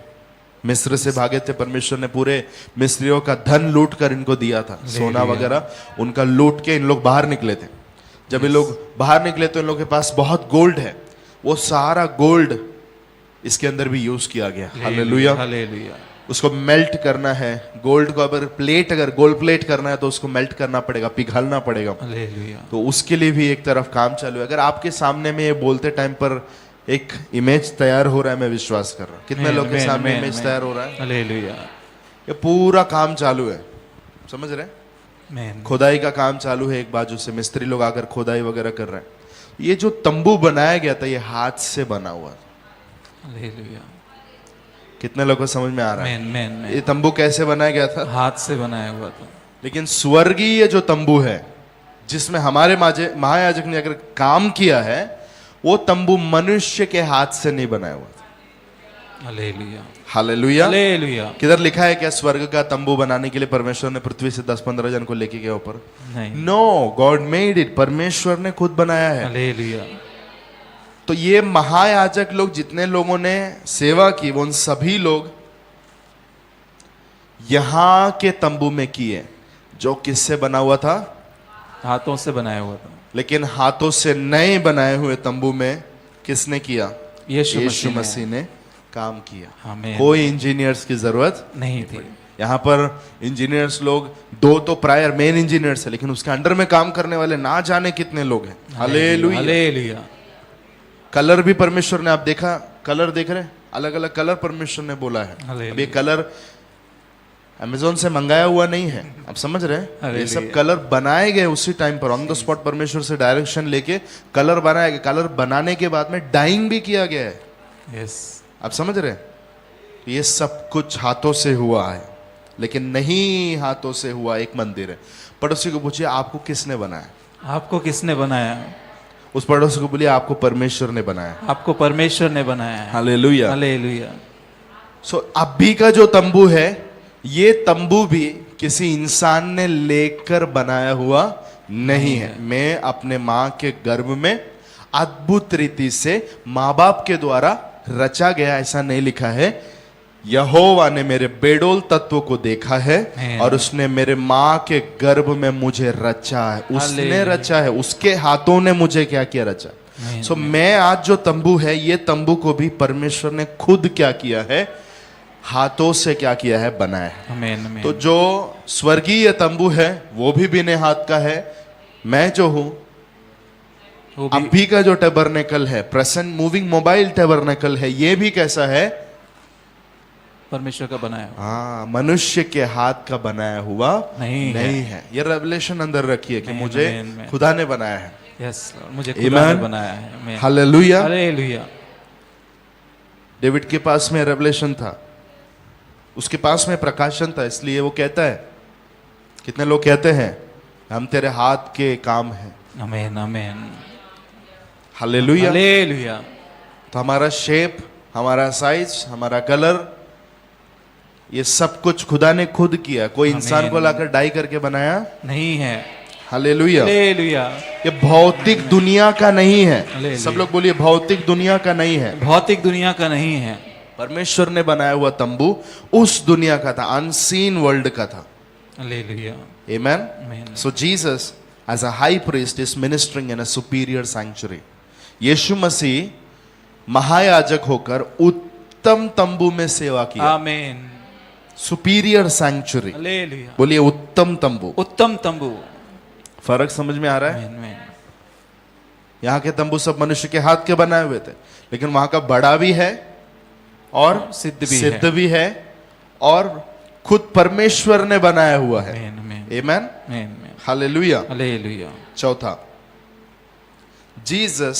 मिस्र से भागे थे। परमेश्वर ने पूरे मिस्रियों का धन लूट कर इनको दिया था, सोना वगैरह उनका लूट के इन लोग बाहर निकले थे। जब ये लोग बाहर निकले तो इन लोग के पास बहुत गोल्ड है, वो सारा गोल्ड इसके अंदर भी यूज किया गया। Hallelujah, hallelujah. उसको मेल्ट करना है। गोल्ड को अगर गोल्ड प्लेट करना है तो उसको मेल्ट करना पड़ेगा, पिघलना पड़ेगा। हालेलुया। तो उसके लिए भी एक तरफ काम चालू है। अगर आपके सामने में ये बोलते टाइम पर एक इमेज तैयार हो रहा है, मैं विश्वास कर रहा हूँ। कितने लोग के सामने इमेज तैयार हो रहा है? हालेलुया। ये पूरा काम चालू है, समझ रहे? मैन। खुदाई का काम चालू है, एक बाजू से मिस्त्री लोग आकर खुदाई वगैरह कर रहे हैं। ये जो तंबू बनाया गया था ये हाथ से बना हुआ था। हालेलुया। कितने लोगों को समझ में आ रहा है? Man man man. ये तंबू कैसे बनाया गया था? हाथ से बनाया हुआ था। लेकिन स्वर्गीय जो तंबू है जिसमें हमारे महायाजक ने अगर काम किया है, वो तंबू मनुष्य के हाथ से नहीं बनाया हुआ था। हालेलुया। हालेलुया। हालेलुया। किधर लिखा है क्या स्वर्ग का तंबू बनाने के लिए परमेश्वर ने पृथ्वी से 10-15 जन को लेके गया ऊपर? नहीं। No, god made it. परमेश्वर ने खुद बनाया है। हालेलुया। तो ये महायाजक लोग जितने लोगों ने सेवा की, वो उन सभी लोग यहां के तंबू में किए, जो किससे बना हुआ था? हाथों से बनाया हुआ था। लेकिन हाथों से नए बनाए हुए तंबू में किसने किया? यीशु मसीह ने काम किया। आमीन। कोई इंजीनियर्स की जरूरत नहीं थी। यहाँ पर इंजीनियर्स लोग 2 तो प्रायर मेन इंजीनियर्स है, लेकिन उसके अंडर में काम करने वाले ना जाने कितने लोग हैं। हालेलुया। हालेलुया। कलर भी परमेश्वर ने, आप देखा कलर देख रहे हैं, अलग अलग कलर परमेश्वर ने बोला है। अब ये कलर अमेजोन से मंगाया हुआ नहीं है, आप समझ रहे हैं? ये सब कलर बनाए गए उसी टाइम पर, ऑन द स्पॉट परमेश्वर से डायरेक्शन लेके कलर बनाया गया। कलर बनाने के बाद में डाइंग भी किया गया है। यस। आप समझ रहे हैं? ये सब कुछ हाथों से हुआ है, लेकिन नहीं हाथों से हुआ एक मंदिर है। पड़ोसी को पूछिए आपको किसने बनाया? आपको किसने बनाया? उस पड़ोसी को बोलिए आपको परमेश्वर ने बनाया। आपको परमेश्वर ने बनाया है। हालेलुया। हालेलुया। सो अभी का जो तंबू है, ये तंबू भी किसी इंसान ने लेकर बनाया हुआ नहीं है। मैं अपने माँ के गर्भ में अद्भुत रीति से माँ बाप के द्वारा रचा गया, ऐसा नहीं लिखा है। यहोवा ने मेरे बेडोल तत्व को देखा है और उसने मेरे माँ के गर्भ में मुझे रचा है। उसने रचा है, उसके हाथों ने मुझे क्या किया, रचा। सो मैं आज जो तंबू है, ये तंबू को भी परमेश्वर ने खुद क्या किया है, हाथों से क्या किया है, बनाया है। आमीन, आमीन। तो जो स्वर्गीय तंबू है वो भी बिने हाथ का है। मैं जो हूं वो भी अभी का जो टैबरनेकल है, प्रेजेंट मूविंग मोबाइल टैबरनेकल है, ये भी कैसा है, परमेश्वर का बनाया हुआ हाँ, मनुष्य के हाथ का बनाया हुआ नहीं है। ये रेवलेशन अंदर रखिए कि Amen, मुझे amen, amen। खुदा ने बनाया है। यस, मुझे खुदा ने Amen। बनाया है। आमीन। हालेलुया। हालेलुया। डेविड के पास में रेवलेशन था, उसके पास में प्रकाशन था, इसलिए वो कहता है, कितने लोग कहते हैं हम तेरे हाथ के काम हैं। आमीन, आमीन। हालेलुया। हालेलुया। तो हमारा शेप, हमारा साइज, हमारा कलर, ये सब कुछ खुदा ने खुद किया। कोई इंसान को लाकर डाई करके बनाया नहीं है। हालेलुया। हालेलुया। ये भौतिक दुनिया का नहीं है। हालेलुया। सब लोग बोलिए, भौतिक दुनिया का नहीं है। भौतिक दुनिया का नहीं है। परमेश्वर ने बनाया हुआ तंबू उस दुनिया का था, अनसीन वर्ल्ड का था। Hallelujah. Amen. Amen. So Jesus, as a high priest, is ministering in a superior sanctuary. यीशु मसीह महायाजक होकर उत्तम तंबू में सेवा किया। आमीन। Superior sanctuary, hallelujah. बोलिए उत्तम तंबू। उत्तम तंबू। फर्क समझ में आ रहा है? आमीन, आमीन। यहाँ के तंबू सब मनुष्य के हाथ के बनाए हुए थे, लेकिन वहां का बड़ा भी है और सिद्ध भी है और खुद परमेश्वर ने बनाया हुआ है। आमीन, आमीन। Amen. आमीन, आमीन। हालेलुया। हालेलुया। चौथा, Jesus,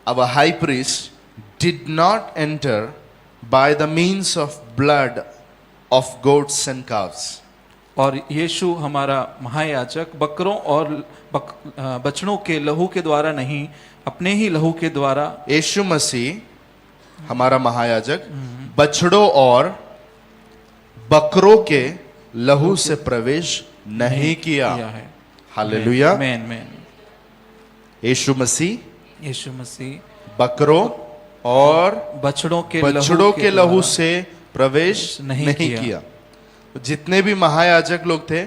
our high priest, did not enter by the means of blood of goats and calves. और यीशु हमारा महायाजक बकरों और बछड़ों के लहू के द्वारा नहीं, अपने ही लहू के द्वारा। यीशु मसीह हमारा महायाजक बछड़ों और बकरों के लहू से प्रवेश नहीं किया है। हालेलुया। आमीन, आमीन। यीशु मसीह यीशु मसीह बकरों और बछड़ों के लहू द्वारा से प्रवेश नहीं किया। तो जितने भी महायाजक लोग थे,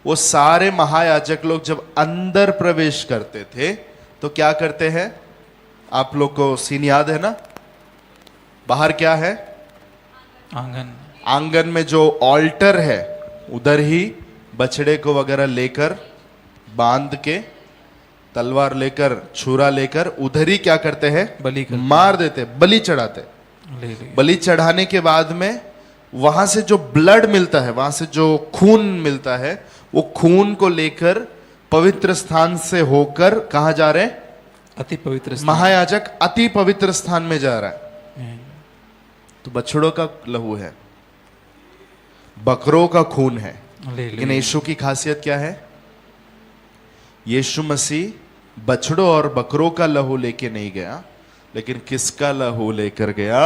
वो सारे महायाजक लोग जब अंदर प्रवेश करते थे तो क्या करते हैं? आप लोग को सीन याद है ना? बाहर क्या है? आंगन। आंगन में जो ऑल्टर है, उधर ही बछड़े को वगैरह लेकर बांध के, तलवार लेकर, छुरा लेकर, उधर ही क्या करते हैं? बलि करते, मार देते, बलि चढ़ाते। हालेलुया। बलि चढ़ाने के बाद में वहां से जो ब्लड मिलता है, वहां से जो खून मिलता है, वो खून को लेकर पवित्र स्थान से होकर कहां जा रहे हैं? अति पवित्र स्थान। महायाजक अति पवित्र स्थान में जा रहा है। आमीन। तो बछड़ों का लहू है, बकरों का खून है, लेकिन हालेलुया। यीशु की खासियत क्या है? यीशु मसीह बछड़ों और बकरों का लहू लेके नहीं गया, लेकिन किसका लहू लेकर गया?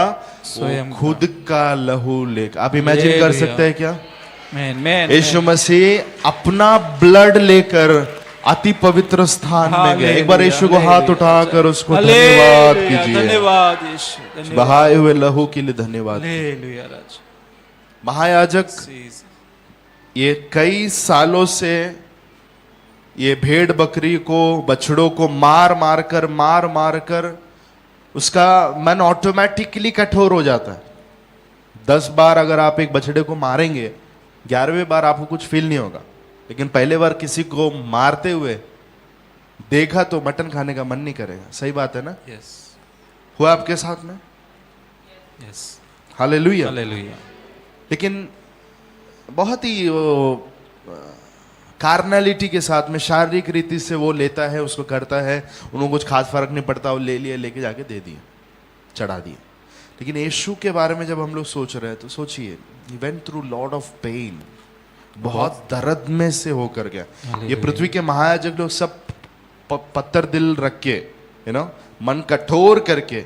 स्वयं वो खुद का लहू लेकर। आप इमेजिन कर हालेलुया। सकते हैं क्या? आमीन, आमीन। यीशु मसीह अपना ब्लड लेकर अति पवित्र स्थान में गए। एक बार यीशु को हाथ उठाकर उसको धन्यवाद हालेलुया। कीजिए। धन्यवाद यीशु, धन्यवाद। बहाए हुए लहू के लिए धन्यवाद। हालेलुया राज। महायाजक ये कई सालों से ये भेड़ बकरी को, बछड़ों को मार मार कर उसका मन ऑटोमेटिकली कठोर हो जाता है। 10 बार अगर आप एक बछड़े को मारेंगे, 11वें बार आपको कुछ फील नहीं होगा, लेकिन पहले बार किसी को मारते हुए देखा तो मटन खाने का मन नहीं करेगा। सही बात है ना? यस, हुआ आपके साथ में? यस। हालेलुया। हालेलुया। लेकिन बहुत ही कार्नैलिटी के साथ में, शारीरिक रीति से वो लेता है, उसको करता है, उनको कुछ खास फर्क नहीं पड़ता, वो ले लिया, लेके जाके दे दिए, चढ़ा दिए। लेकिन यीशु के बारे में जब हम लोग सोच रहे हैं तो सोचिए, he went through lot of pain, बहुत दर्द में से होकर गया। ये पृथ्वी के महायाजक लोग सब पत्थर दिल रख के, यू नो, मन कठोर करके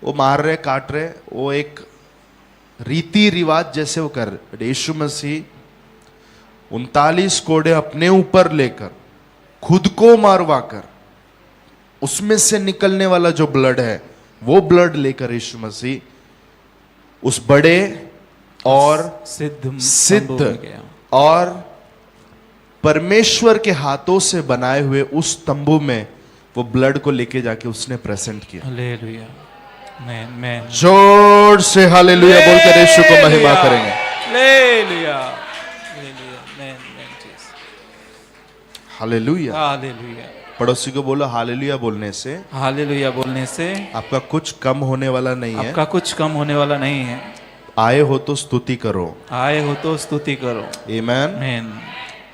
वो मार रहे, काट रहे। वो एक रीति रिवाज जैसे वो कर रहे। यीशु मसीह 39 कोड़े अपने ऊपर लेकर खुद को मारवा कर उसमें से निकलने वाला जो ब्लड है वो ब्लड लेकर यीशु मसीह उस बड़े और सिद्ध तंबू सिद्ध में गया। और परमेश्वर के हाथों से बनाए हुए उस तंबू में वो ब्लड को लेके जाके उसने प्रेजेंट किया। हालेलुया, आमेन, आमेन। जोर से हालेलुया बोलकर यीशु को महिमा करेंगे। हालेलुया, हालेलुया, आमेन, आमेन, जीसस। हालेलुया। हालेलुया, पड़ोसी को बोलो हालेलुया बोलने से हालेलुया बोलने से आपका कुछ कम होने वाला नहीं है। आपका कुछ कम होने वाला नहीं है। आए हो तो स्तुति करो। आए हो तो स्तुति करो। आमेन, आमेन,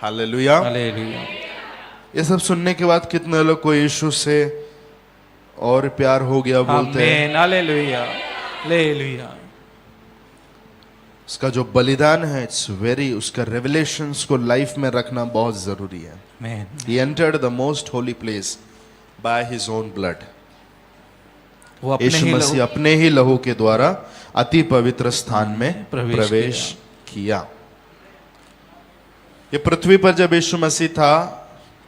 हालेलुया। हालेलुया। ये सब सुनने के बाद कितने लोग को यीशु से और प्यार हो गया बोलते हैं। आमेन, हालेलुया, हालेलुया। उसका जो बलिदान है इट्स वेरी, उसका रेवलेशंस को लाइफ में रखना बहुत जरूरी है। आमेन। He entered the most holy place by his own blood. वो अपने यीशु ही मसीह लहू अपने ही लहू के द्वारा अति पवित्र स्थान में प्रवेश प्रवेश किया। ये पृथ्वी पर जब यीशु मसीह था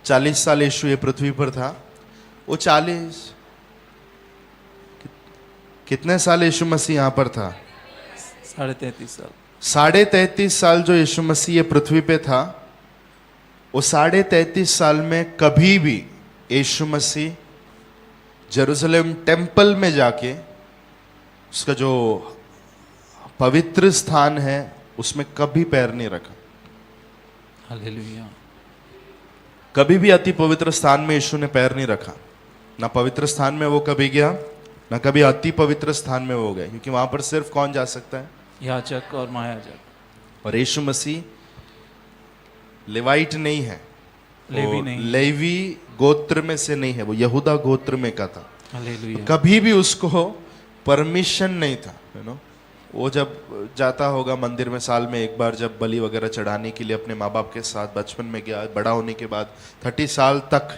40 साल यीशु ये पृथ्वी पर था। वो 40 कितने साल यीशु मसीह यहां पर था? 33.5 साल। 33.5 साल जो यीशु मसीह ये पृथ्वी पे था, वो 33.5 साल में कभी भी यीशु मसीह जेरूसलम टेम्पल में जाके उसका जो पवित्र स्थान है उसमें कभी पैर नहीं रखा। हालेलुया। कभी भी अति पवित्र स्थान में यीशु ने पैर नहीं रखा। ना पवित्र स्थान में वो कभी गया, ना कभी अति पवित्र स्थान में वो गए, क्योंकि वहां पर सिर्फ कौन जा सकता है? याजक और महायाजक। और यीशु मसीह लेवाइट नहीं है, लेवी वो नहीं। लेवी गोत्र में से नहीं है, वो यहूदा गोत्र में का था। हालेलुया। कभी भी उसको परमिशन नहीं था, यू नो। वो जब जाता होगा मंदिर में साल में एक बार, जब बलि वगैरह चढ़ाने के लिए अपने माँ बाप के साथ बचपन में गया, बड़ा होने के बाद 30 साल तक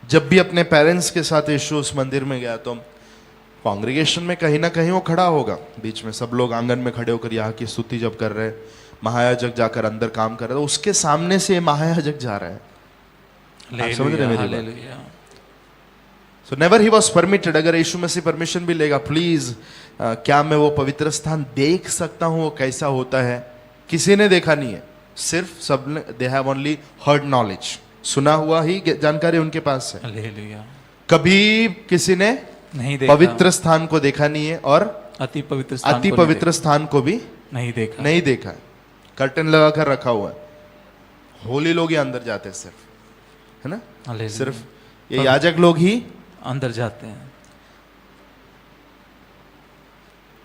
जब भी अपने पेरेंट्स के साथ यीशु उस मंदिर में गया तो कांग्रेगेशन में कहीं ना कहीं वो खड़ा होगा बीच में। सब लोग आंगन में खड़े होकर यहाँ की स्तुति जब कर रहे हैं, महायाजक जाकर अंदर काम कर रहा है, तो उसके सामने से महायाजक जा रहा है। आप समझ रहे हैं मेरी बात? Hallelujah. So never he was permitted. अगर यीशु मसीह परमिशन भी लेगा, प्लीज क्या मैं वो पवित्र स्थान देख सकता हूँ, वो कैसा होता है? किसी ने देखा नहीं है, सिर्फ सब ने, they have only heard knowledge, सुना हुआ ही जानकारी उनके पास है। हालेलुया। कभी किसी ने नहीं देखा। पवित्र स्थान को देखा नहीं है और अति पवित्र स्थान अति को पवित्र स्थान को भी नहीं देखा। नहीं देखा है। कर्टन लगा कर रखा हुआ है, होली लोग ही अंदर जाते हैं सिर्फ, है ना? हालेलुया। सिर्फ ये याजक लोग ही, अंदर जाते हैं।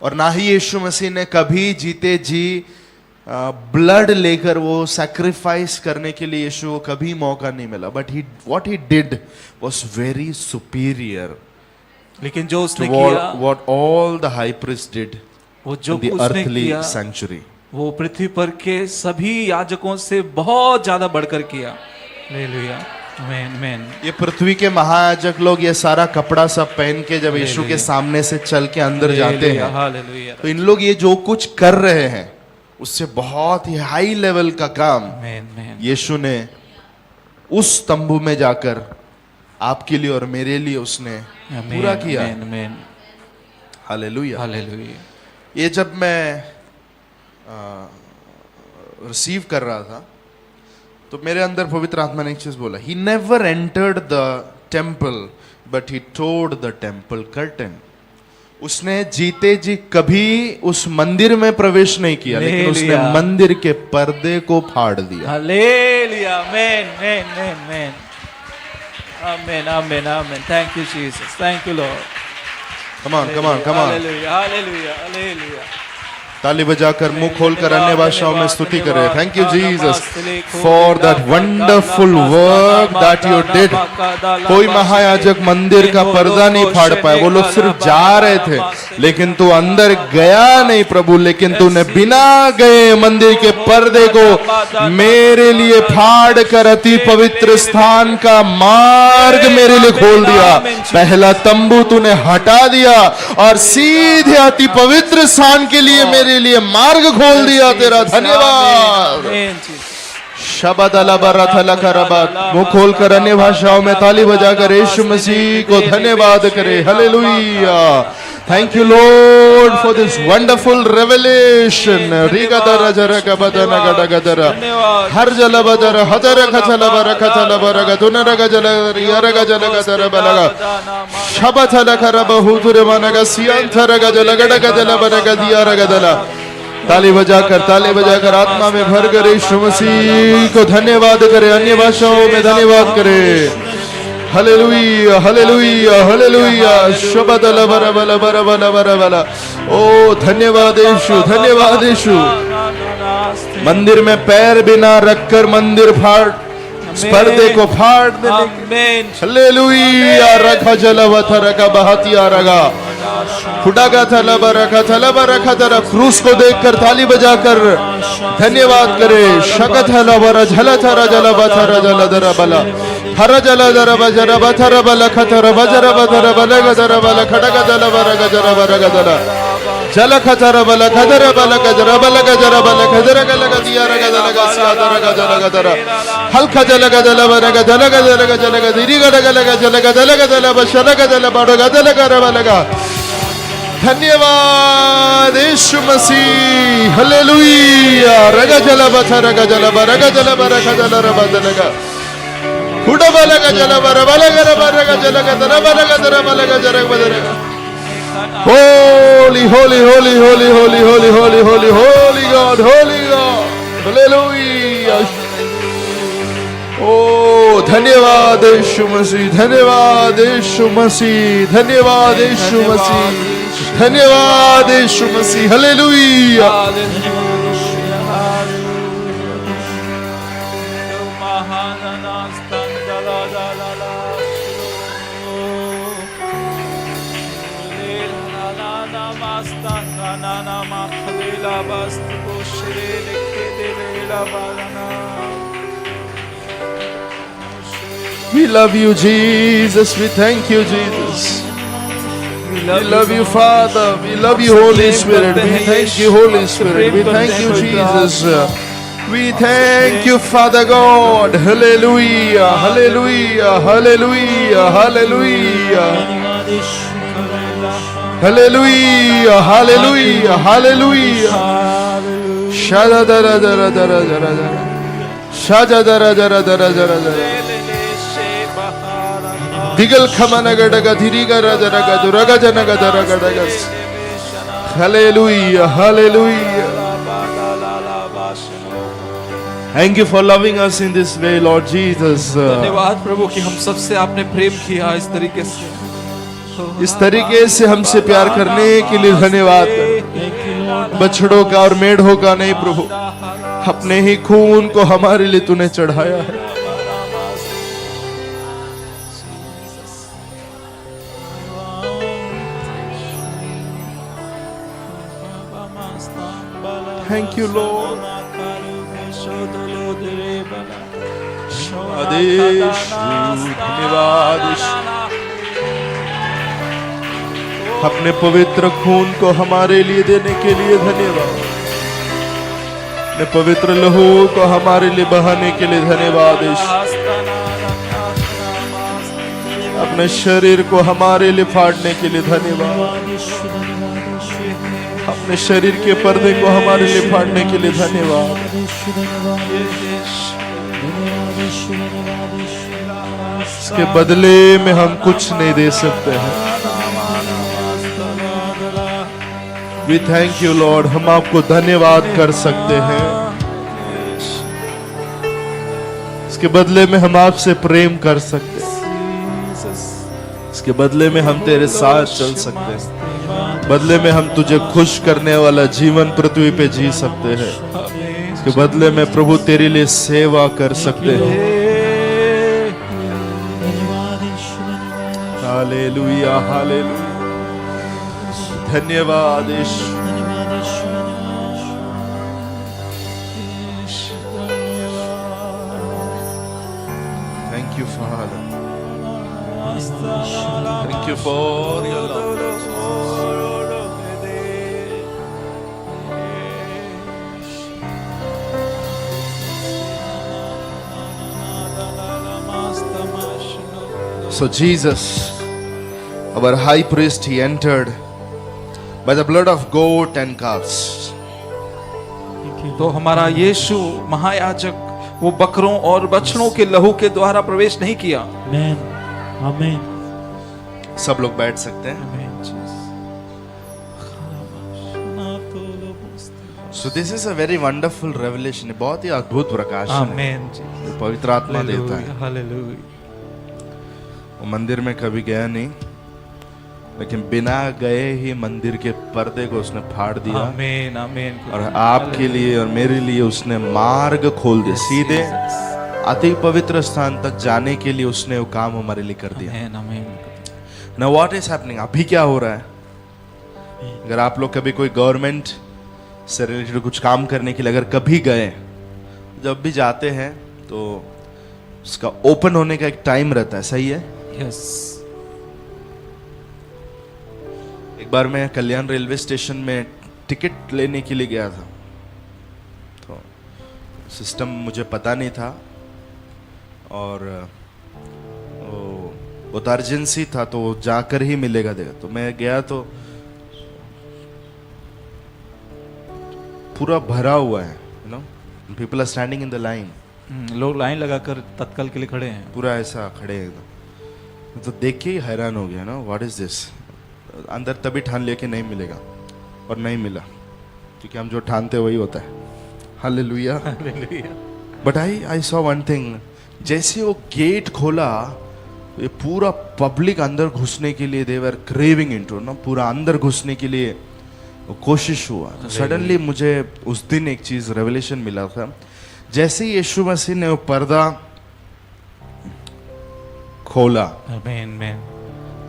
और ना ही यीशु मसीह ने कभी जीते जी ब्लड लेकर वो सैक्रिफाइस करने के लिए यीशु को कभी मौका नहीं मिला। But he what he did was very superior लेकिन जो टू उसने किया, what all the high priest did वो जो इन द उसने अर्थली किया, सैंक्चुरी, वो पृथ्वी पर के सभी याजकों से बहुत ज्यादा बढ़कर किया। हालेलुया, आमेन, आमेन। ये पृथ्वी के महायाजक लोग ये सारा कपड़ा सब पहन के जब यीशु के सामने से चल के अंदर जाते हैं, हालेलुया। तो इन लोग ये जो कुछ कर रहे हैं उससे बहुत ही हाई लेवल का काम आमेन, आमेन। यीशु ने उस तंबू में जाकर आपके लिए और मेरे लिए उसने आमेन, पूरा किया। आमेन, आमेन। हालेलुया। हालेलुया। ये जब मैं रिसीव कर रहा था तो मेरे अंदर पवित्र आत्मा ने एक चीज बोला, he never entered the temple but he tore the temple curtain. उसने जीते जी कभी उस मंदिर में प्रवेश नहीं किया, लेकिन उसने हालेलुया। मंदिर के पर्दे को फाड़ दिया। Hallelujah, amen, amen, amen, amen, amen, amen. Thank you Jesus, thank you Lord. Come on, come on, come on. Hallelujah, hallelujah, hallelujah. ताली बजाकर मुंह खोलकर अन्य भाषाओं में स्तुति करें। Thank you Jesus for that wonderful work that you did. कोई महायाजक मंदिर का पर्दा नहीं फाड़ पाया, वो लोग सिर्फ जा रहे थे लेकिन तू अंदर गया नहीं प्रभु, लेकिन तूने बिना गए मंदिर के पर्दे को मेरे लिए फाड़ कर अति पवित्र स्थान का मार्ग मेरे लिए खोल दिया। पहला तंबू तूने हटा दिया और सीधे अति पवित्र स्थान के लिए मेरे लिए मार्ग खोल दिया। तेरा धन्यवाद। शब्द मुंह खोलकर अन्य भाषाओं में ताली बजाकर यीशु मसीह को धन्यवाद करे। Hallelujah. Thank you Lord for this wonderful revelation. रिगदर जरक बदन गडगदर हर जल बदर हदर खचल बरकतल बरग तुनरग जल यरग जल गदर बलग शबथल कर बहुतुर मनग सियंथरग जल गडग जल बरग दियरग दल। ताली बजाकर आत्मा में भर कर यीशु मसीह को धन्यवाद करे। अन्य भाषाओं में धन्यवाद करे। Hallelujah hallelujah hallelujah. शबदल बर बल बर बल बर बल। ओ धन्यवाद यीशु, धन्यवाद यीशु। मंदिर में पैर बिना रखकर मंदिर फाड़ पर्दे को फाड़ देने। हालेलुया। रखा जलवथर का बहतिया रगा फुटागा थलबरखा तरह क्रूस को देखकर ताली बजाकर धन्यवाद करे। शकत हलबर झलथर जलबथर जलधर बल हर जलधर बजर बथर बल खतर बजर बधर बल गदर बल खडग जल बर गजर बर गदर जल खतर बल खदर बल गजर बल गजर बल खदर गल गदिया गदल गदर गजल गदर हल्का जल गदल बर गदल गदल गजल गदिरी गदल गजल गदल गदल बशल गदल बड़ गदल कर बलगा। धन्यवाद यीशु मसीह। हालेलुया। रग जल बथर गजल बर गजल बर खजल रबदल ग फुट बल गजल बर बल गर बर गजल गदर बल गदर बल गजर बदर। Holy holy holy holy holy holy holy holy holy God, holy God. Hallelujah. ओ धन्यवाद यीशु मसीह, धन्यवाद यीशु मसीह, धन्यवाद यीशु मसीह, धन्यवाद यीशु मसीह। Hallelujah. We love you, Jesus. We thank you, Jesus. We love you, Father. We love you, Holy Spirit. We thank you, Holy Spirit. We thank you, Jesus. We thank you, Father God. Hallelujah, hallelujah, hallelujah, hallelujah. Hallelujah, hallelujah, hallelujah. Shada dara dara dara dara dara. Shaja dara dara dara dara dara. दिगल खमन गडग धीरीगा रजरग दुरग जनग दरग डगस। Hallelujah hallelujah. Thank you for loving us in this way, Lord Jesus. धन्यवाद प्रभु कि हम सबसे आपने प्रेम किया इस तरीके से। इस तरीके से हमसे प्यार करने के लिए धन्यवाद। बछड़ों का और मेढ़ों का नहीं प्रभु, अपने ही खून को हमारे लिए तूने चढ़ाया है। Thank you, Lord. धन्यवाद। अपने पवित्र खून को हमारे लिए देने के लिए धन्यवाद। अपने पवित्र लहू को हमारे लिए बहाने के लिए धन्यवाद। अपने शरीर को हमारे लिए फाड़ने के लिए धन्यवाद। अपने शरीर के पर्दे को हमारे लिए फाड़ने के लिए धन्यवाद। इसके बदले में हम कुछ नहीं दे सकते हैं। We thank you, Lord. हम आपको धन्यवाद कर सकते हैं। इसके बदले में हम आपसे प्रेम कर सकते हैं। इसके बदले में हम तेरे साथ चल सकते हैं। बदले में हम तुझे खुश करने वाला जीवन पृथ्वी पे जी सकते हैं। इसके बदले में प्रभु तेरे लिए सेवा कर सकते हैं। Hallelujah hallelujah. धन्यवाद यीशु। Thank you, Father. Thank you for your love. So Jesus, our high priest, he entered by the blood of goat and calves. तो हमारा यीशु महायाजक वो बकरों और बछड़ों के लहू के द्वारा प्रवेश नहीं किया। आमेन, आमेन। सब लोग बैठ सकते हैं। So this is a very wonderful revelation. बहुत ही अद्भुत प्रकाश है आमेन जी। जो पवित्र आत्मा देता है। हालेलुया। वो मंदिर में कभी गया नहीं, लेकिन बिना गए ही मंदिर के पर्दे को उसने फाड़ दिया। आमेन, आमेन। और आपके लिए और मेरे लिए उसने मार्ग खोल दिया। सीधे अति पवित्र स्थान तक जाने के लिए उसने वो काम हमारे लिए कर दिया। आमेन, आमेन। Now what is happening? अभी क्या हो रहा है? अगर आप लोग कभी कोई गवर्नमेंट से रिलेटेड कुछ काम करने के लिए अगर कभी गए, जब भी जाते हैं तो उसका ओपन होने का एक टाइम रहता है, सही है? यस। एक बार मैं कल्याण रेलवे स्टेशन में टिकट लेने के लिए गया था, तो सिस्टम मुझे पता नहीं था और वो तो अर्जेंसी था, तो वो जाकर ही मिलेगा देगा। तो मैं गया तो पूरा भरा हुआ है, you know, people are standing in the line. लोग लाइन लगाकर तत्काल के लिए खड़े हैं। पूरा ऐसा खड़े हैं, तो देख के ही हैरान हो गया ना, व्हाट इज दिस। अंदर तभी ठान लिया कि नहीं मिलेगा, और नहीं मिला, क्योंकि हम जो ठानते वही होता है। Hallelujah. But I saw one thing, जैसे वो गेट खोला, ये पूरा पब्लिक अंदर घुसने के लिए दे वर क्रेविंग इनटू, ना, पूरा अंदर घुसने के लिए वो कोशिश हुआ। तो सडनली मुझे उस दिन एक चीज रेवलेशन मिला था, जैसे ही यीशु मसीह ने वो पर्दा खोला, आमेन, आमेन।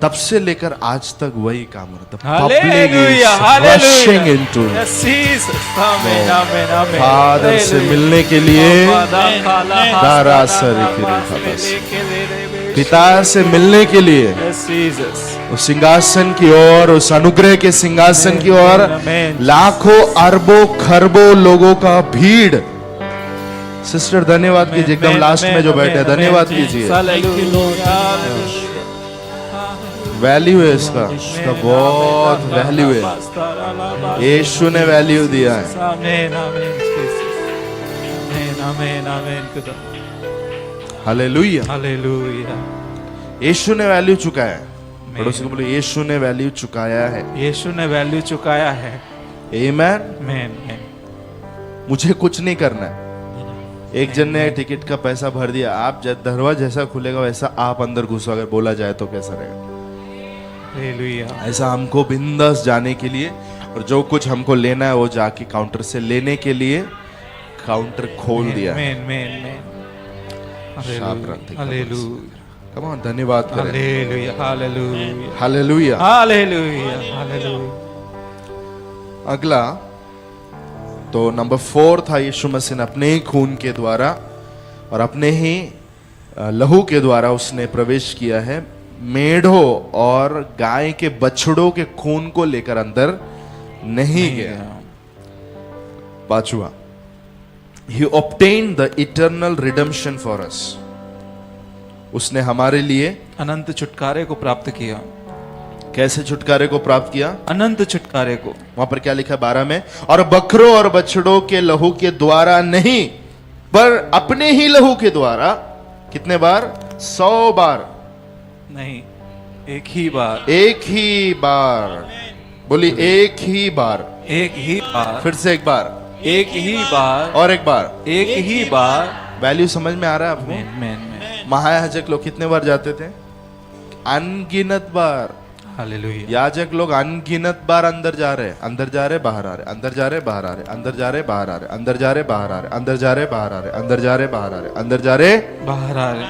तब से लेकर आज तक वही काम हो रहा था। Hallelujah, hallelujah. Amen, amen, amen. Father से मिलने के लिए, पिता से मिलने के लिए, उस सिंहासन की ओर, उस अनुग्रह के सिंहासन की ओर लाखों अरबों खरबों लोगों का भीड़। सिस्टर धन्यवाद कीजिए, एकदम लास्ट में जो बैठे हैं, धन्यवाद कीजिए। वैल्यू है इसका बहुत वैल्यू है। यीशु ने वैल्यू दिया है। आमेन, आमेन, आमेन, आमेन। Hallelujah, hallelujah. यीशु ने वैल्यू चुकाया है। पड़ोसी को बोलो, यीशु ने वैल्यू चुकाया है। यीशु ने वैल्यू चुकाया है। आमेन। आमेन। मुझे कुछ नहीं करना है। एक जन ने टिकट का पैसा भर दिया, आप दरवाजा जैसा खुलेगा वैसा आप अंदर घुसो, अगर बोला जाए तो कैसा रहेगा? हालेलुया। ऐसा हमको बिंदास जाने के लिए, और जो कुछ हमको लेना है वो जाके काउंटर से लेने के लिए काउंटर खोल दिया है। आमेन, amen, amen. Hallelujah. Come on, धन्यवाद करें। Hallelujah, hallelujah, hallelujah, hallelujah, hallelujah. अगला तो नंबर 4 था, यीशु मसीह ने अपने ही खून के द्वारा और अपने ही लहू के द्वारा उसने प्रवेश किया है। मेढ़ों और गाय के बछड़ों के खून को लेकर अंदर नहीं गया। 5वां, He obtained the eternal redemption for us. उसने हमारे लिए अनंत छुटकारे को प्राप्त किया। कैसे छुटकारे को प्राप्त किया? अनंत छुटकारे को। वहां पर क्या लिखा है 12 में? और बकरों और बछड़ों के लहू के द्वारा नहीं, पर अपने ही लहू के द्वारा। कितने बार? 100 बार नहीं, एक ही बार। एक ही बार। बोली, एक ही बार। एक ही बार। फिर से एक बार। एक ही बार। और एक बार। एक ही बार। वैल्यू समझ में आ रहा है आपको? Man, man, man. महायाजक लोग कितने बार जाते थे? अनगिनत बार। हालेलुया। याजक लोग अनगिनत बार अंदर जा रहे, अंदर जा रहे, बाहर आ रहे, अंदर जा रहे, बाहर आ रहे, अंदर जा रहे, बाहर आ रहे, अंदर जा रहे, बाहर आ रहे, अंदर जा रहे, बाहर आ रहे, अंदर जा रहे, बाहर आ रहे, अंदर जा रहे, बाहर आ रहे।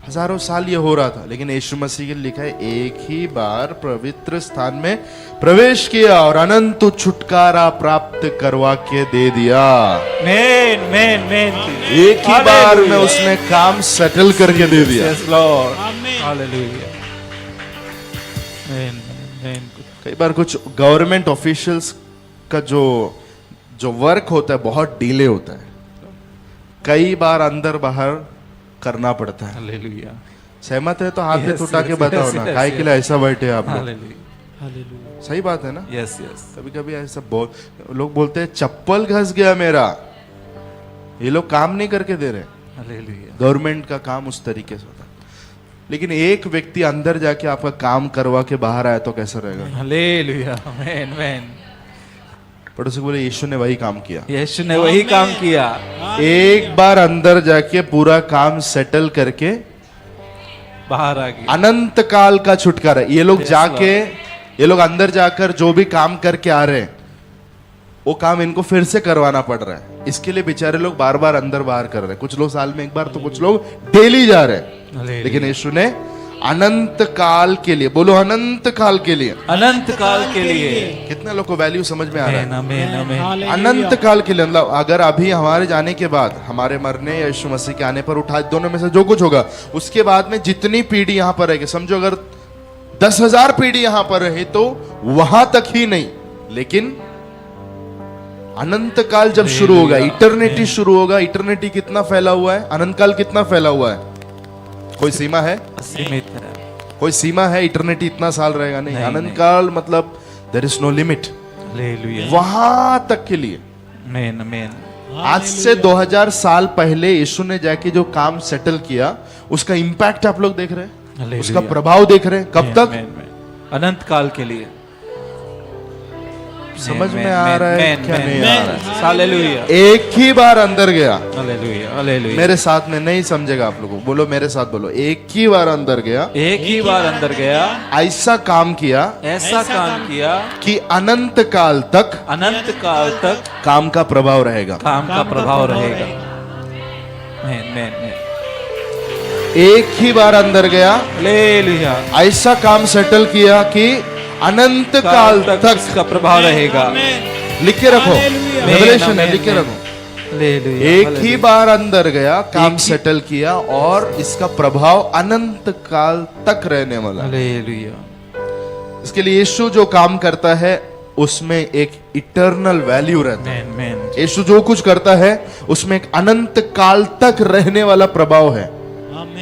हजारों साल ये हो रहा था, लेकिन यीशु मसीह के लिए लिखा है एक ही बार पवित्र स्थान में प्रवेश किया और अनंत छुटकारा प्राप्त करवा के दे दिया। Amen, amen, amen. एक ही बार में उसने काम सेटल करके दे दिया। Yes, Lord. Hallelujah. Amen, amen. कई बार कुछ गवर्नमेंट ऑफिशियल्स का जो वर्क होता है बहुत डिले होता है, कई बार अंदर बाहर करना पड़ता है। Hallelujah. सहमत है तो हाथ में Yes, उठा के yes, बताओ yes, ना, yes, काहे के लिए ऐसा बैठे आप लोग? Hallelujah. सही बात है ना? Yes, yes. कभी कभी ऐसा लोग बोलते हैं चप्पल घस गया मेरा, ये लोग काम नहीं करके दे रहे। Hallelujah. गवर्नमेंट का काम उस तरीके से होता है, लेकिन एक व्यक्ति अंदर जाके आपका काम करवा के बाहर आया तो कैसा रहेगा? Hallelujah. Amen, amen. पड़ोसी को बोले यीशु ने वही काम किया, यीशु ने वही काम किया। एक बार अंदर जाके पूरा काम सेटल करके बाहर आ गया। अनंत काल का छुटकारा। ये लोग ये लोग अंदर जाकर जो भी काम करके आ रहे हैं वो काम इनको फिर से करवाना पड़ रहा है। इसके लिए बेचारे लोग बार बार अंदर बाहर कर रहे हैं, कुछ लोग साल में एक बार तो कुछ लोग डेली जा रहे हैं। Hallelujah. लेकिन यीशु ने अनंत काल के लिए, बोलो अनंत काल के लिए। अनंत काल के लिए। कितने लोग को वैल्यू समझ में आ रहा है? आमेन, आमेन, आमेन। अनंत काल के लिए, मतलब अगर अभी हमारे जाने के बाद, हमारे मरने या यीशु मसीह के आने पर उठा, दोनों में से जो कुछ होगा, उसके बाद में जितनी पीढ़ी यहाँ पर रहेगी, समझो अगर 10,000 पीढ़ी यहाँ पर रहे तो वहां तक ही नहीं, लेकिन अनंत काल जब शुरू होगा, इटर्निटी शुरू होगा। इटर्निटी कितना फैला हुआ है? अनंत काल कितना फैला हुआ है? कोई सीमा है? असीमित है। कोई सीमा है? इटर्निटी इतना साल रहेगा? नहीं। नहीं, अनंत नहीं। काल मतलब there is no limit, hallelujah. वहां तक के लिए। आमेन, आमेन। आज से 2000 साल पहले यीशु ने जाके जो काम सेटल किया, उसका इंपैक्ट आप लोग देख रहे हैं, हालेलुया। उसका प्रभाव देख रहे हैं। कब आमेन, तक? आमेन, आमेन। अनंत काल के लिए। समझ में आ रहा है क्या नहीं आ रहा है? हालेलुया, एक ही बार अंदर गया। Hallelujah, hallelujah. मेरे साथ में नहीं समझेगा आप लोगों, बोलो मेरे साथ, बोलो एक ही बार अंदर गया, एक ही बार अंदर गया, ऐसा काम किया ऐसा काम किया कि अनंत काल तक अनंत काल तक काम का प्रभाव रहेगा। काम का प्रभाव रहेगा। आमेन, आमेन, आमेन। एक ही बार अंदर गया, हालेलुया। ऐसा काम सेटल किया कि अनंत काल तक उसका प्रभाव रहेगा। लिख के रखो, रेवलेशन है, आमेन, लिख के आमेन। रखो। हालेलुया, एक ही हालेलुया। बार अंदर गया, काम सेटल किया और इसका प्रभाव अनंत काल तक रहने वाला है। हालेलुया। इसके लिए यीशु जो काम करता है उसमें एक इटर्नल वैल्यू रहता है। आमेन, आमेन। यीशु जो कुछ करता है उसमें एक अनंत काल तक रहने वाला प्रभाव है।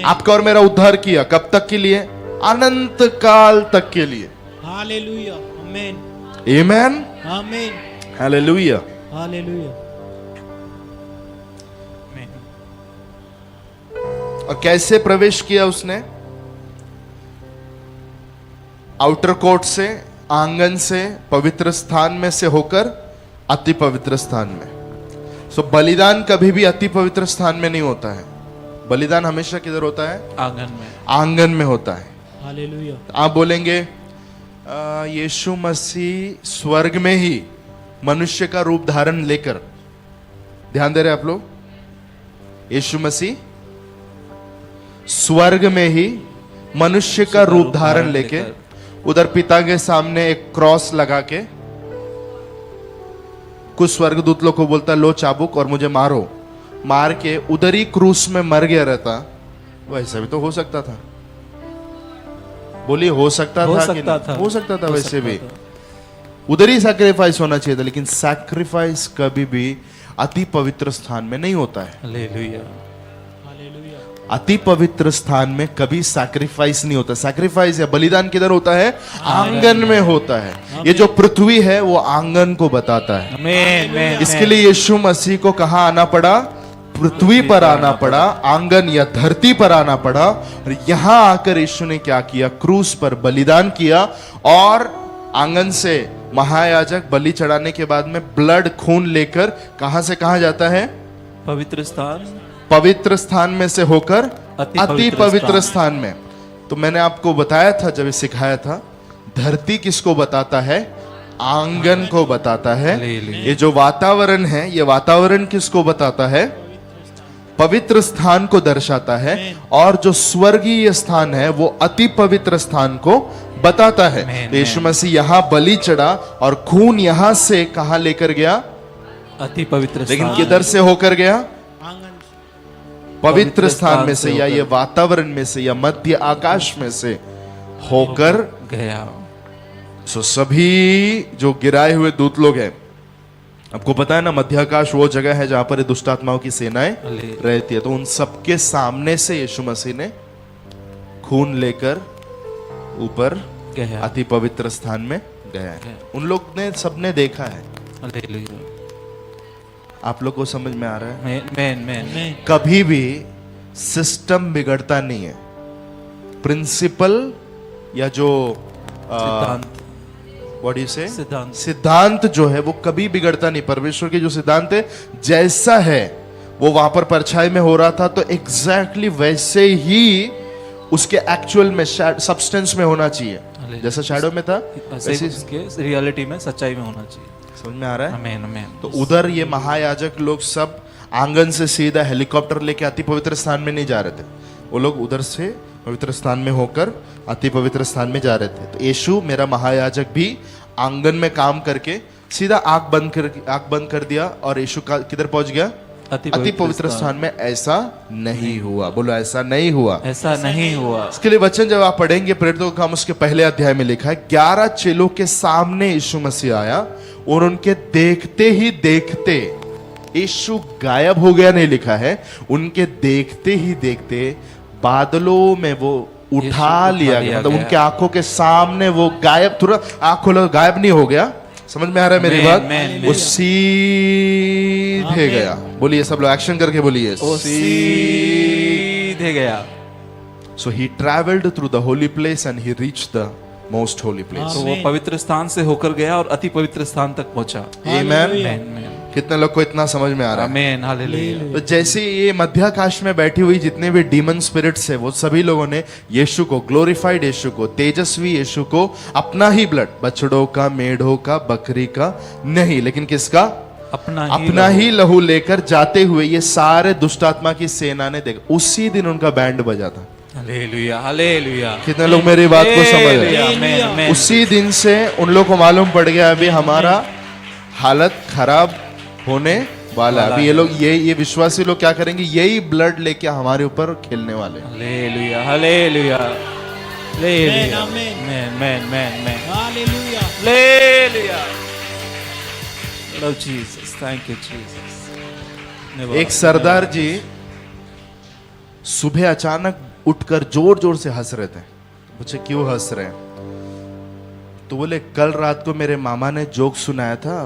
आपका और मेरा उद्धार किया कब तक के लिए? अनंत काल तक के लिए। हालेलुया, आमेन, आमेन, आमेन, हालेलुया। हालेलुया। और कैसे प्रवेश किया उसने? आउटर कोर्ट से, आंगन से, पवित्र स्थान में से होकर अति पवित्र स्थान में। सो बलिदान कभी भी अति पवित्र स्थान में नहीं होता है। बलिदान हमेशा किधर होता है? आंगन में। आंगन में होता है। हालेलुया। आप बोलेंगे यीशु मसीह स्वर्ग में ही मनुष्य का रूप धारण लेकर, ध्यान दे रहे आप लोग, यीशु मसीह स्वर्ग में ही मनुष्य का रूप धारण लेके उधर पिता के सामने एक क्रॉस लगा के कुछ स्वर्गदूत लोग को बोलता लो चाबुक और मुझे मारो, मार के उधर ही क्रूस में मर गया रहता। वैसा भी तो हो सकता था। बोलिए हो सकता हो था सकता कि नहीं? था। हो सकता था, हो वैसे सकता भी था। उधर ही सैक्रिफाइस होना चाहिए था, लेकिन सैक्रिफाइस कभी भी अति पवित्र स्थान में नहीं होता है। हालेलुया। हालेलुया। अति पवित्र स्थान में कभी सैक्रिफाइस नहीं होता। सैक्रिफाइस या बलिदान किधर होता है? आंगन में होता है। ये जो पृथ्वी है वो आंगन को बताता है। आमेन, आमेन। इसके लिए यीशु मसीह को कहां आना पड़ा? पृथ्वी पर आना पड़ा, आंगन या धरती पर आना पड़ा। और यहां आकर यीशु ने क्या किया? क्रूस पर बलिदान किया। और आंगन से महायाजक बलि चढ़ाने के बाद में ब्लड, खून लेकर कहां से कहां जाता है? पवित्र स्थान, पवित्र स्थान में से होकर अति अति पवित्र पवित्र स्थान में। तो मैंने आपको बताया था, जब ये सिखाया था, धरती किसको बताता है? आंगन को बताता है। हालेलुया। ये जो वातावरण है, ये वातावरण किसको बताता है? पवित्र स्थान को दर्शाता है और जो स्वर्गीय स्थान है वो अति पवित्र स्थान को बताता है। Amen, तो यीशु मसीह यहाँ बलि चढ़ा और खून यहां से कहां लेकर गया, अति पवित्र लेकिन स्थान। किधर से होकर गया, आंगन पवित्र स्थान में से से, या होकर। ये वातावरण में से, या मध्य आकाश में से होकर गया। सो सभी जो गिराए हुए दूत लोग हैं, आपको पता है ना मध्य आकाश वो जगह है जहां पर ये दुष्ट आत्माओं की सेनाएं हालेलुया। रहती है। तो उन सबके सामने से यीशु मसीह ने खून लेकर ऊपर गया। अति पवित्र स्थान में गया है। उन लोग ने सबने देखा है। हालेलुया। आप लोग को समझ में आ रहा है? Man man man. कभी भी सिस्टम बिगड़ता नहीं है। प्रिंसिपल या जो सिद्धांत। व्हाट डू यू से, सिद्धांत। सिद्धांत जो है वो कभी बिगड़ता नहीं। परमेश्वर के जो सिद्धांत है जैसा है वो वहां पर परछाई में हो रहा था, तो एग्जैक्टली वैसे ही उसके एक्चुअल में सब्सटेंस में होना चाहिए। जैसा शैडो में था ऐसे वैसे इसके रियलिटी में, सच्चाई में होना चाहिए। समझ में आ रहा है? आमेन आमेन। तो उधर ये महायाजक लोग सब आंगन से सीधा हेलीकॉप्टर लेके अति पवित्र स्थान में नहीं जा रहे थे। वो लोग उधर से पवित्र स्थान में होकर अति पवित्र स्थान में जा रहे थे। तो यीशु मेरा महायाजक भी आंगन में काम करके सीधा आंख बंद कर दिया और यीशु का किधर पहुंच गया, अति पवित्र स्थान में। ऐसा नहीं हुआ। बोलो ऐसा नहीं हुआ। ऐसा नहीं हुआ। इसके लिए वचन जब आप पढ़ेंगे प्रेरितों का काम उसके पहले अध्याय में लिखा है, 11 चेलों के सामने यीशु मसीह आया और उनके देखते ही देखते यीशु गायब हो गया नहीं लिखा है, उनके देखते ही देखते बादलों में वो उठा लिया गया। मतलब उनके आंखों के सामने वो गायब, तुरंत आंख खोलो, गायब नहीं हो गया। समझ में आ रहा है मेरी बात? वो सीधे गया। बोलिए सब लोग एक्शन करके बोलिए, सीधे गया। So he traveled through the holy place and he reached the most holy place. तो वो पवित्र स्थान से होकर गया और अति पवित्र स्थान तक पहुंचा। Amen. आमेन। कितने लोग को इतना समझ में आ रहा है? आमेन। हालेलुया। तो जैसे ये मध्याकाश में बैठी हुई जितने भी डीमन स्पिरिट्स है, वो सभी लोगों ने यीशु को, ग्लोरीफाइड यीशु को, तेजस्वी यीशु को अपना ही ब्लड, बछड़ों का, मेढ़ों का, बकरी का नहीं, लेकिन किसका, अपना ही लहू लेकर जाते हुए ये सारे दुष्टात्मा की सेना ने देखा। उसी दिन उनका बैंड बजा था। Hallelujah hallelujah. कितने लोग मेरी बात को समझ रहे हालेलुया, हैं? आमेन, आमेन। उसी दिन से उन लोग को मालूम पड़ गया अभी हमारा हालत खराब होने वाला है। अभी ये लोग ये विश्वासी लोग क्या करेंगे, यही ब्लड लेके हमारे ऊपर खेलने वाले हैं। Hallelujah hallelujah hallelujah. Amen amen amen. Hallelujah. Hallelujah. Love Jesus, thank you Jesus. एक सरदार जी सुबह अचानक उठकर जोर जोर से हंस रहे थे। मुझे क्यों हंस रहे हैं? तो बोले कल रात को मेरे मामा ने जोक सुनाया था,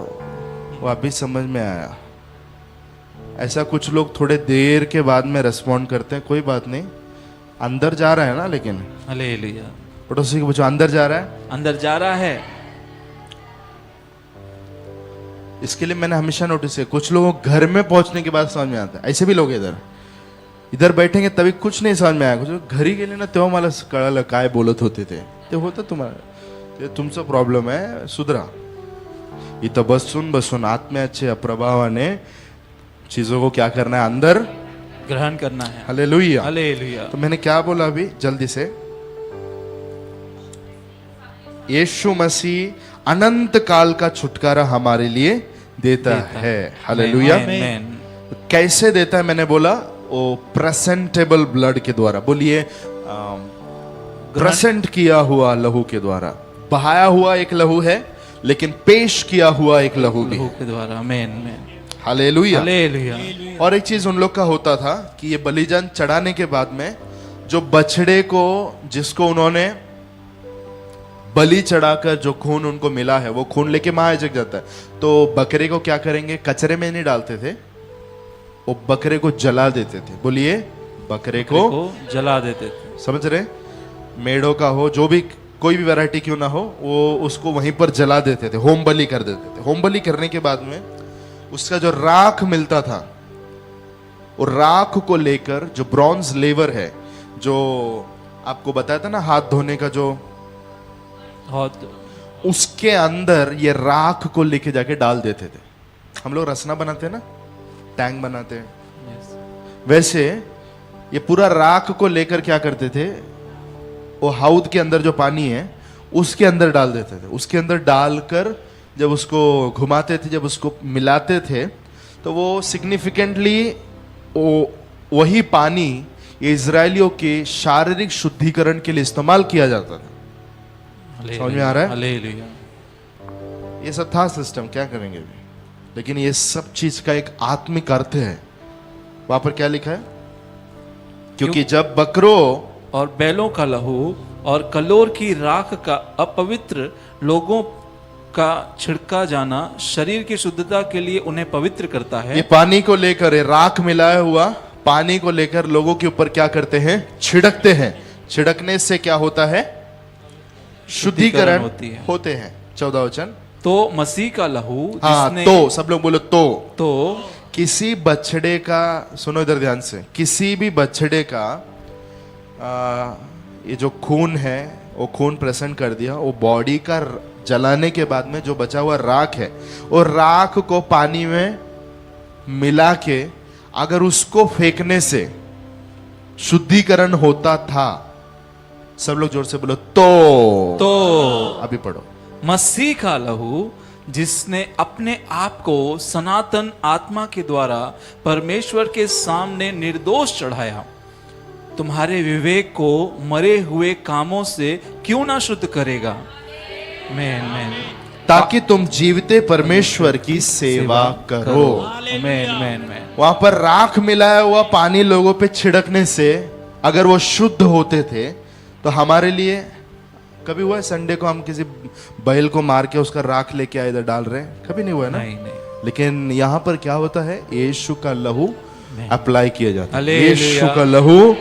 वो अभी समझ में आया। ऐसा कुछ लोग थोड़े देर के बाद में रेस्पॉन्ड करते हैं, कोई बात नहीं, अंदर जा रहा है ना। लेकिन हालेलुया। पड़ोसी को पूछो अंदर जा रहा है? अंदर जा रहा है। इसके लिए मैंने हमेशा नोटिस किया, कुछ लोगों को घर में पहुंचने के बाद समझ में आता है। ऐसे भी लोग इधर बैठेंगे तभी कुछ नहीं समझ में आया, कुछ घरी गेले ना तेव्हा मला कळालं काय बोलत होते ते होतं तुम्हाला, ते तुमचं प्रॉब्लेम आहे, सुधरा। इथं बसून आत्म्याच्या प्रभावाने चीजों को क्या करना है, अंदर ग्रहण करना है। Hallelujah hallelujah. तो मैंने क्या बोला अभी जल्दी से, यीशु मसीह अनंत काल का छुटकारा हमारे लिए देता है। हालेलुया। आमेन। कैसे देता है? मैंने बोला वो प्रेजेंटेबल ब्लड के द्वारा। बोलिए प्रेजेंट किया हुआ लहू के द्वारा। बहाया हुआ एक लहू है, लेकिन पेश किया हुआ एक लहू भी लहू है। के द्वारा। आमेन आमेन। हालेलुया। हालेलुया। और एक चीज उन लोग का होता था कि ये बलिदान चढ़ाने के बाद में जो बछड़े को, जिसको उन्होंने बलि चढ़ाकर जो खून उनको मिला है, वो खून लेके महायाजक जाता है। तो बकरे को क्या करेंगे, कचरे में नहीं डालते थे, वो बकरे को जला देते थे। बोलिए बकरे को जला देते थे। समझ रहे? मेढ़ों का हो, जो भी कोई भी वैरायटी क्यों ना हो, वो उसको वहीं पर जला देते थे, होम बलि कर देते थे। होम बलि करने के बाद में उसका जो राख मिलता था, वो राख को लेकर जो ब्रॉन्ज लेवर है, जो आपको बताया था ना हाथ धोने का, जो उसके अंदर ये राख को लेके जाके डाल देते थे। हम लोग रसना बनाते हैं ना, टैंक बनाते हैं, वैसे ये पूरा राख को लेकर क्या करते थे, वो हाउद के अंदर जो पानी है उसके अंदर डाल देते थे। उसके अंदर डालकर जब उसको घुमाते थे, जब उसको मिलाते थे, तो वो सिग्निफिकेंटली वही पानी ये इजरायलियों के शारीरिक शुद्धिकरण के लिए इस्तेमाल किया जाता था। समझ में आ रहा है? हालेलुया। ये सब था सिस्टम, क्या करेंगे अभी। लेकिन ये सब चीज का एक आत्मिक अर्थ है। वहां पर क्या लिखा है? क्योंकि जब बकरों और बैलों का लहू और कलोर की राख का अपवित्र लोगों का छिड़का जाना शरीर की शुद्धता के लिए उन्हें पवित्र करता है। ये पानी को लेकर, ये राख मिलाया हुआ पानी को लेकर लोगों के ऊपर क्या करते हैं? छिड़कते हैं। छिड़कने से क्या होता है? शुद्धिकरण होती है। होते हैं। 14 वचन। तो मसीह का लहू हाँ, जिसने तो सब लोग बोलो तो किसी किसी बछड़े का, सुनो इधर ध्यान से, किसी भी बछड़े का ये जो खून है वो खून प्रेजेंट कर दिया, वो बॉडी का जलाने के बाद में जो बचा हुआ राख है, वो राख को पानी में मिला के अगर उसको फेंकने से शुद्धिकरण होता था। सब लोग जोर से बोलो तो अभी पढ़ो। मसीह का लहू जिसने अपने आप को सनातन आत्मा के द्वारा परमेश्वर के सामने निर्दोष चढ़ाया, तुम्हारे विवेक को मरे हुए कामों से क्यों ना शुद्ध करेगा। मैन मैन ताकि तुम जीवते परमेश्वर की सेवा करो। मैन मैन मैन वहां पर राख मिलाया हुआ पानी लोगों पे छिड़कने से अगर वो शुद्ध होते थे, तो हमारे लिए कभी हुआ है संडे को हम किसी बैल को मार के उसका राख लेके आए इधर डाल रहे हैं? कभी नहीं हुआ है ना? नहीं। लेकिन यहाँ पर क्या होता है? यीशु का लहू अप्लाई किया जाता है। हालेलुया। यीशु का लहू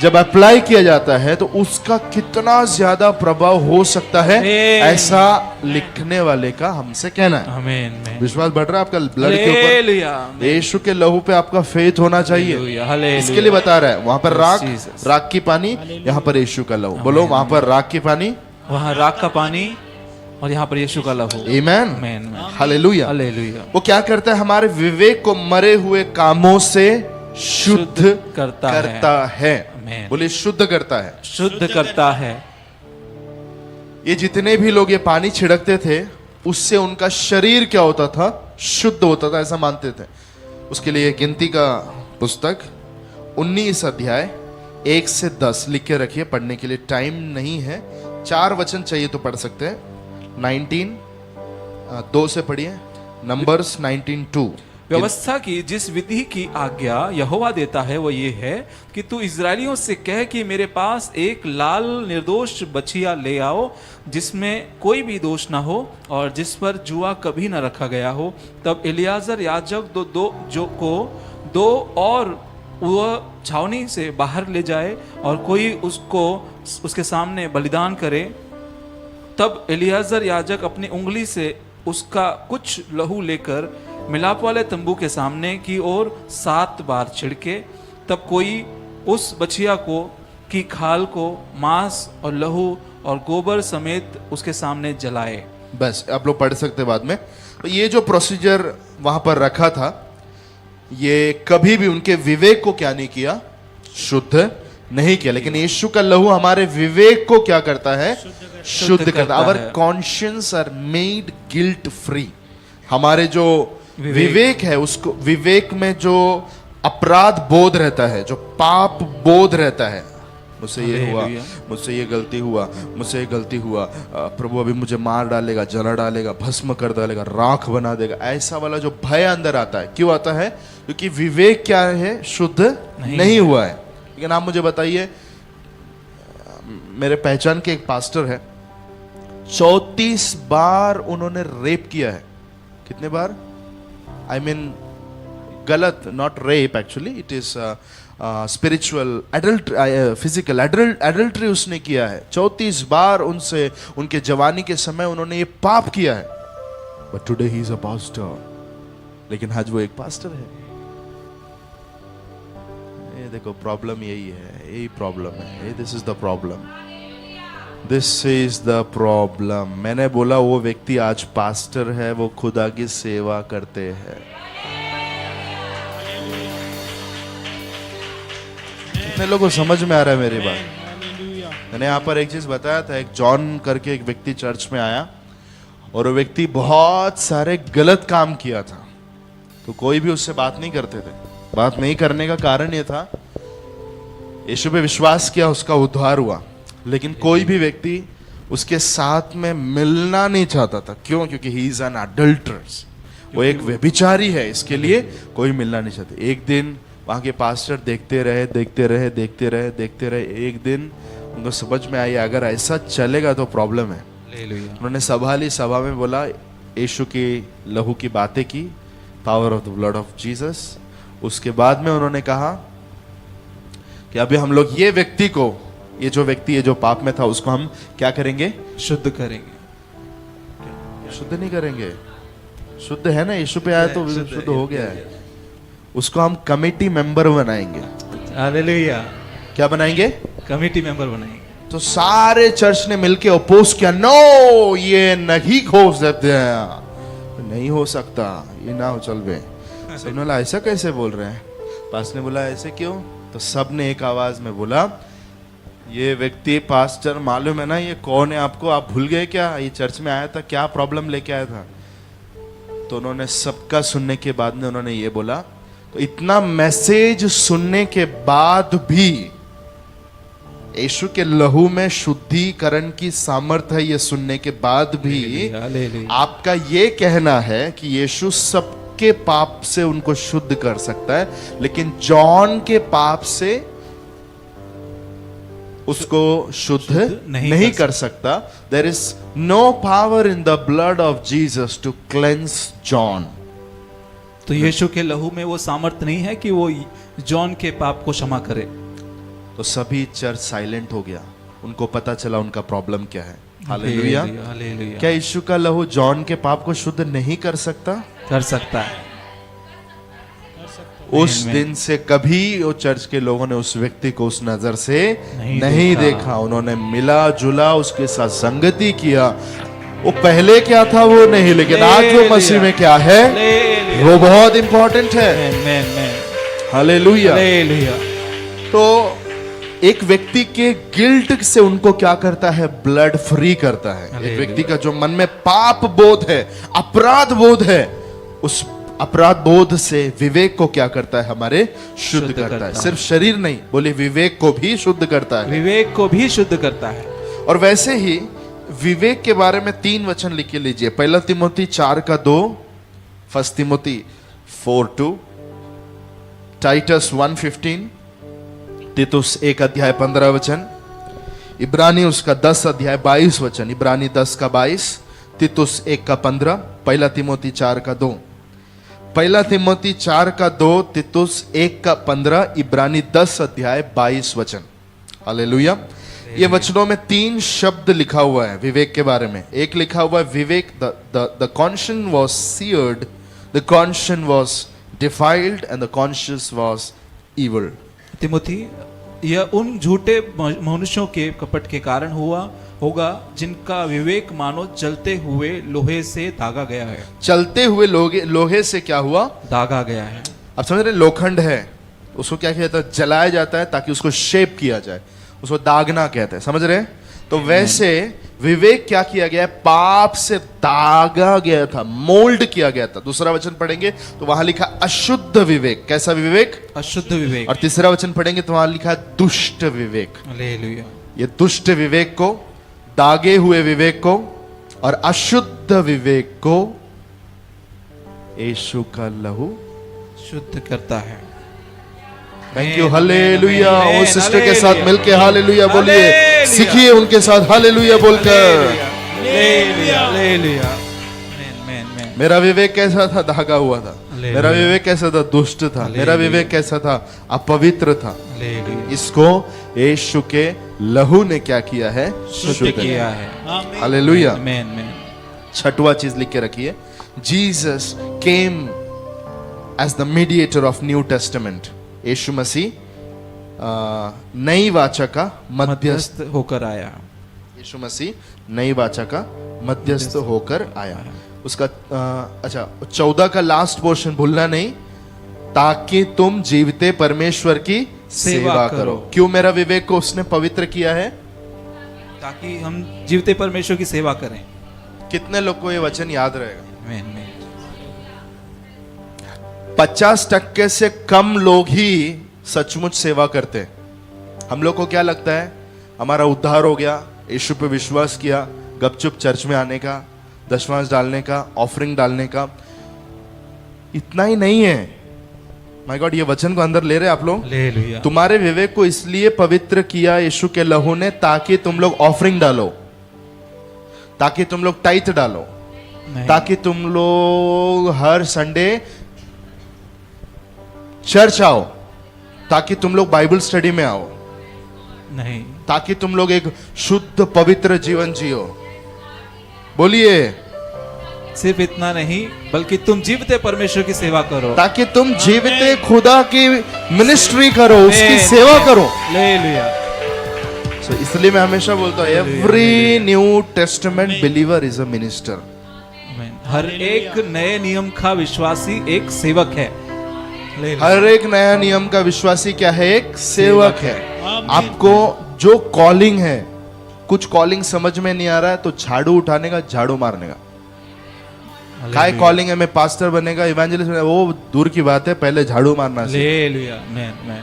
जब अप्लाई किया जाता है तो उसका कितना ज्यादा प्रभाव हो सकता है, ऐसा लिखने वाले का हमसे कहना है। आमीन मैन। विश्वास बढ़ रहा है आपका ब्लड के ऊपर? हालेलुया। यीशु के लहू पे आपका फेथ होना चाहिए। Hallelujah, hallelujah. इसके लिए बता रहा है, वहां पर राख, Jesus। राख की पानी, यहाँ पर यीशु का लहू। बोलो वहां पर राख की पानी, वहाँ राख का पानी और यहाँ पर यीशु का लहू। आमेन, मैन हालेलुया। हालेलुया। वो क्या करता है? हमारे विवेक को मरे हुए कामों से शुद्ध करता है। आमीन। बोले शुद्ध करता है। शुद्ध करता है। ये जितने भी लोग ये पानी छिड़कते थे, उससे उनका शरीर क्या होता था? शुद्ध होता था, ऐसा मानते थे। उसके लिए गिनती का पुस्तक 19 अध्याय 1 से 10 लिख के रखिए, पढ़ने के लिए टाइम नहीं है। 4 वचन चाहिए तो पढ़ सकते हैं। 19 2 से पढ़िए। नंबर्स 19:2। व्यवस्था की जिस विधि की आज्ञा यहोवा देता है वो ये है कि तू इजरायलियों से कह कि मेरे पास एक लाल निर्दोष बछिया ले आओ जिसमें कोई भी दोष ना हो और जिस पर जुआ कभी ना रखा गया हो। तब इलियाजर याजक दो और वह छावनी से बाहर ले जाए और कोई उसके सामने बलिदान करे। तब इलियाजर याजक अपनी उंगली से उसका कुछ लहू लेकर मिलाप वाले तंबू के सामने की ओर 7 बार छिड़के। तब कोई उस बछिया को की खाल को मांस और लहू और गोबर समेत उसके सामने जलाए। बस आप लोग पढ़ सकते बाद में। तो ये जो प्रोसीजर वहां पर रखा था, ये कभी भी उनके विवेक को क्या नहीं किया? शुद्ध नहीं किया। लेकिन यीशु का लहू हमारे विवेक को क्या करता है? शुद्ध करता है। Our conscience are made guilt free. हमारे जो विवेक है, उसको, विवेक में जो अपराध बोध रहता है, जो पाप बोध रहता है, मुझसे ये हुआ, मुझसे ये गलती हुआ, मुझसे ये गलती हुआ, प्रभु अभी मुझे मार डालेगा, जला डालेगा, भस्म कर डालेगा, राख बना देगा, ऐसा वाला जो भय अंदर आता है। क्यों आता है? क्योंकि विवेक क्या है? शुद्ध नहीं हुआ है। लेकिन आप मुझे बताइए, मेरे पहचान के एक पास्टर है, 34 बार उन्होंने रेप किया है। कितने बार? I mean, गलत, not rape actually, it is spiritual adultery, physical adultery उसने किया है। 34 बार उनसे, उनके जवानी के समय उन्होंने ये पाप किया है। But today he is a pastor। लेकिन आज वो एक पास्टर है। ये देखो प्रॉब्लम यही है, यही प्रॉब्लम है। This is the problem, this is the problem. मैंने बोला वो व्यक्ति आज पास्टर है, वो खुदा की सेवा करते हैं। कितने लोगों को समझ में आ रहा है मेरी बात? मैंने यहाँ पर एक चीज बताया था, एक जॉन करके एक व्यक्ति चर्च में आया और वो व्यक्ति बहुत सारे गलत काम किया था, तो कोई भी उससे बात नहीं करते थे। बात नहीं करने का कारण ये था, यीशु पे विश्वास किया, उसका उद्धार हुआ, लेकिन कोई भी व्यक्ति उसके साथ में मिलना नहीं चाहता था। क्यों? क्योंकि ही इज एन अडल्टरस, वो एक व्यभिचारी है, इसके लिए कोई मिलना नहीं चाहते। एक दिन वहाँ के पास्टर देखते रहे। एक दिन उनको समझ में आई अगर ऐसा चलेगा तो प्रॉब्लम है। उन्होंने सभा में बोला, यीशु की लहू की बातें की, power of the blood of Jesus. उसके बाद में उन्होंने कहा कि अभी हम लोग ये व्यक्ति को, ये जो पाप में था उसको हम क्या करेंगे? शुद्ध करेंगे। शुद्ध नहीं करेंगे, शुद्ध है ना, यीशु पे आया तो शुद्ध हो गया है। उसको हम कमेटी मेंबर बनाएंगे। हालेलुया। क्या बनाएंगे? कमेटी मेंबर बनाएंगे। तो सारे चर्च ने मिलके अपोज किया, नो ये नहीं हो सकता, नहीं हो सकता, ये ना हो चल बे। सबने बोला ऐसा कैसे बोल रहे हैं? पास्टर ने बोला ऐसे क्यों? तो सब ने एक आवाज में बोला, ये व्यक्ति पास्टर मालूम है ना ये कौन है आपको? आप भूल गए क्या? ये चर्च में आया था, क्या प्रॉब्लम लेके आया था? तो उन्होंने सबका सुनने के बाद में उन्होंने ये बोला, तो इतना मैसेज सुनने के बाद भी यीशु के लहू में शुद्धिकरण की सामर्थ्य है, ये सुनने के बाद भी आपका ये कहना है कि यीशु सबके पाप से उनको शुद्ध कर सकता है, लेकिन जॉन के पाप से उसको शुद्ध नहीं कर सकता। There is no power in the blood of Jesus to cleanse John. तो यीशु के लहू में वो सामर्थ्य नहीं है कि वो जॉन के पाप को क्षमा करे। तो सभी चर्च साइलेंट हो गया, उनको पता चला उनका प्रॉब्लम क्या है। हालेलुया। हालेलुया। क्या यीशु का लहू जॉन के पाप को शुद्ध नहीं कर सकता? कर सकता है। उस दिन से कभी वो चर्च के लोगों ने उस व्यक्ति को उस नजर से नहीं देखा। उन्होंने मिला जुला, उसके साथ संगति किया। वो पहले क्या था वो नहीं, लेकिन आज वो मसीह में क्या है वो बहुत इंपॉर्टेंट है। हालेलुया। तो एक व्यक्ति के गिल्ट से उनको क्या करता है? ब्लड फ्री करता है। एक व्यक्ति का जो मन में पाप बोध है, अपराध बोध है, उस अपराध बोध से विवेक को क्या करता है? हमारे शुद्ध करता है। सिर्फ शरीर नहीं, बोले विवेक को भी शुद्ध करता है। विवेक को भी शुद्ध करता है। और वैसे ही विवेक के बारे में 3 वचन लिख के लीजिए। 1 तिमोथी 4:2, 1 तिमोथी 4:2, टाइटस 1:15, तीतुस 1:15, इब्रानी उसका 10:22, इब्रानी 10:22, तीतुस 1:15, 1 तिमोथी 4:2, 1 तिमोथी 4:2, तीतुस 1:15, इब्रानी 10:22। हालेलुया। ये वचनों में 3 शब्द लिखा हुआ है विवेक के बारे में। एक लिखा हुआ है विवेक, the conscience was seared, the conscience was defiled and the conscience was evil. Timothy, यह उन झूठे मनुष्यों के कपट के कारण होगा जिनका विवेक मानो जलते हुए लोहे से दागा गया है। चलते हुए लोहे से क्या हुआ? दागा गया है। अब समझ रहे, लोखंड है, उसको क्या किया जाता है? जलाया जाता है ताकि उसको शेप किया जाए, उसको दागना कहते हैं। समझ रहे? तो वैसे विवेक क्या किया गया? पाप से दागा गया था, मोल्ड किया गया था। दूसरा वचन पढ़ेंगे तो वहां लिखा अशुद्ध विवेक। कैसा विवेक? अशुद्ध विवेक। और तीसरा वचन पढ़ेंगे तो वहां लिखा दुष्ट विवेक। हालेलुया। ये दुष्ट विवेक को, दागे हुए विवेक को और अशुद्ध विवेक को यीशु का लहू शुद्ध करता है। Thank you. हालेलुया। वो सिस्टर के साथ मिलके हालेलुया बोलिए, सीखिए उनके साथ हालेलुया बोलकर। मेरा विवेक कैसा था? दागा हुआ था। मेरा विवेक कैसा था? दुष्ट था। मेरा विवेक कैसा था? अपवित्र था। इसको यीशु के लहू ने क्या किया है? शुद्ध किया है। हालेलुया। 6वां चीज लिख के रखिए, Jesus came as the mediator of New Testament. Yeshu Masih नई वाचा का मध्यस्थ होकर आया। यीशु मसीह नई वाचा का मध्यस्थ होकर आया। उसका अच्छा 14 का लास्ट पोर्शन भूलना नहीं, ताकि तुम जीवते परमेश्वर की सेवा करो। क्यों मेरा विवेक को उसने पवित्र किया है? ताकि हम जीवते परमेश्वर की सेवा करें। कितने लोग को ये वचन याद रहेगा? आमीन, आमीन। 50% से कम लोग ही सचमुच सेवा करते हैं। हम लोग को क्या लगता है, हमारा उद्धार हो गया, यीशु पे विश्वास किया, गपचुप चर्च में आने का, दशमांश डालने का, ऑफरिंग डालने का, इतना ही नहीं है। माय गॉड, ये वचन को अंदर ले रहे आप लोग? हालेलुया। तुम्हारे विवेक को इसलिए पवित्र किया यीशु के लहू ने ताकि तुम लोग ऑफरिंग डालो, ताकि तुम लोग टाइथ डालो, नहीं। ताकि तुम लोग हर संडे चर्च आओ, ताकि तुम लोग बाइबल स्टडी में आओ, नहीं, ताकि तुम लोग एक शुद्ध पवित्र जीवन जियो। बोलिए, सिर्फ इतना नहीं बल्कि तुम जीवते परमेश्वर की सेवा करो। ताकि तुम जीवते खुदा की मिनिस्ट्री करो, उसकी आमीन, सेवा आमीन। करो। हालेलुया। So, इसलिए मैं हमेशा बोलता हूँ, every new testament believer is a minister. आमीन। हर एक नए नियम का विश्वासी एक सेवक है। हालेलुया। हर एक नया नियम का विश्वासी क्या है? एक सेवक है। आपको जो कॉलिंग है, कुछ कॉलिंग समझ में नहीं आ रहा है तो झाड़ू उठाने का, झाड़ू मारने का। काय कॉलिंग है, मैं पास्टर बनेगा, इवेंजलिस्ट बनेगा, वो दूर की बात है, पहले झाड़ू मारना सीखो। हालेलुया। आमीन, आमीन।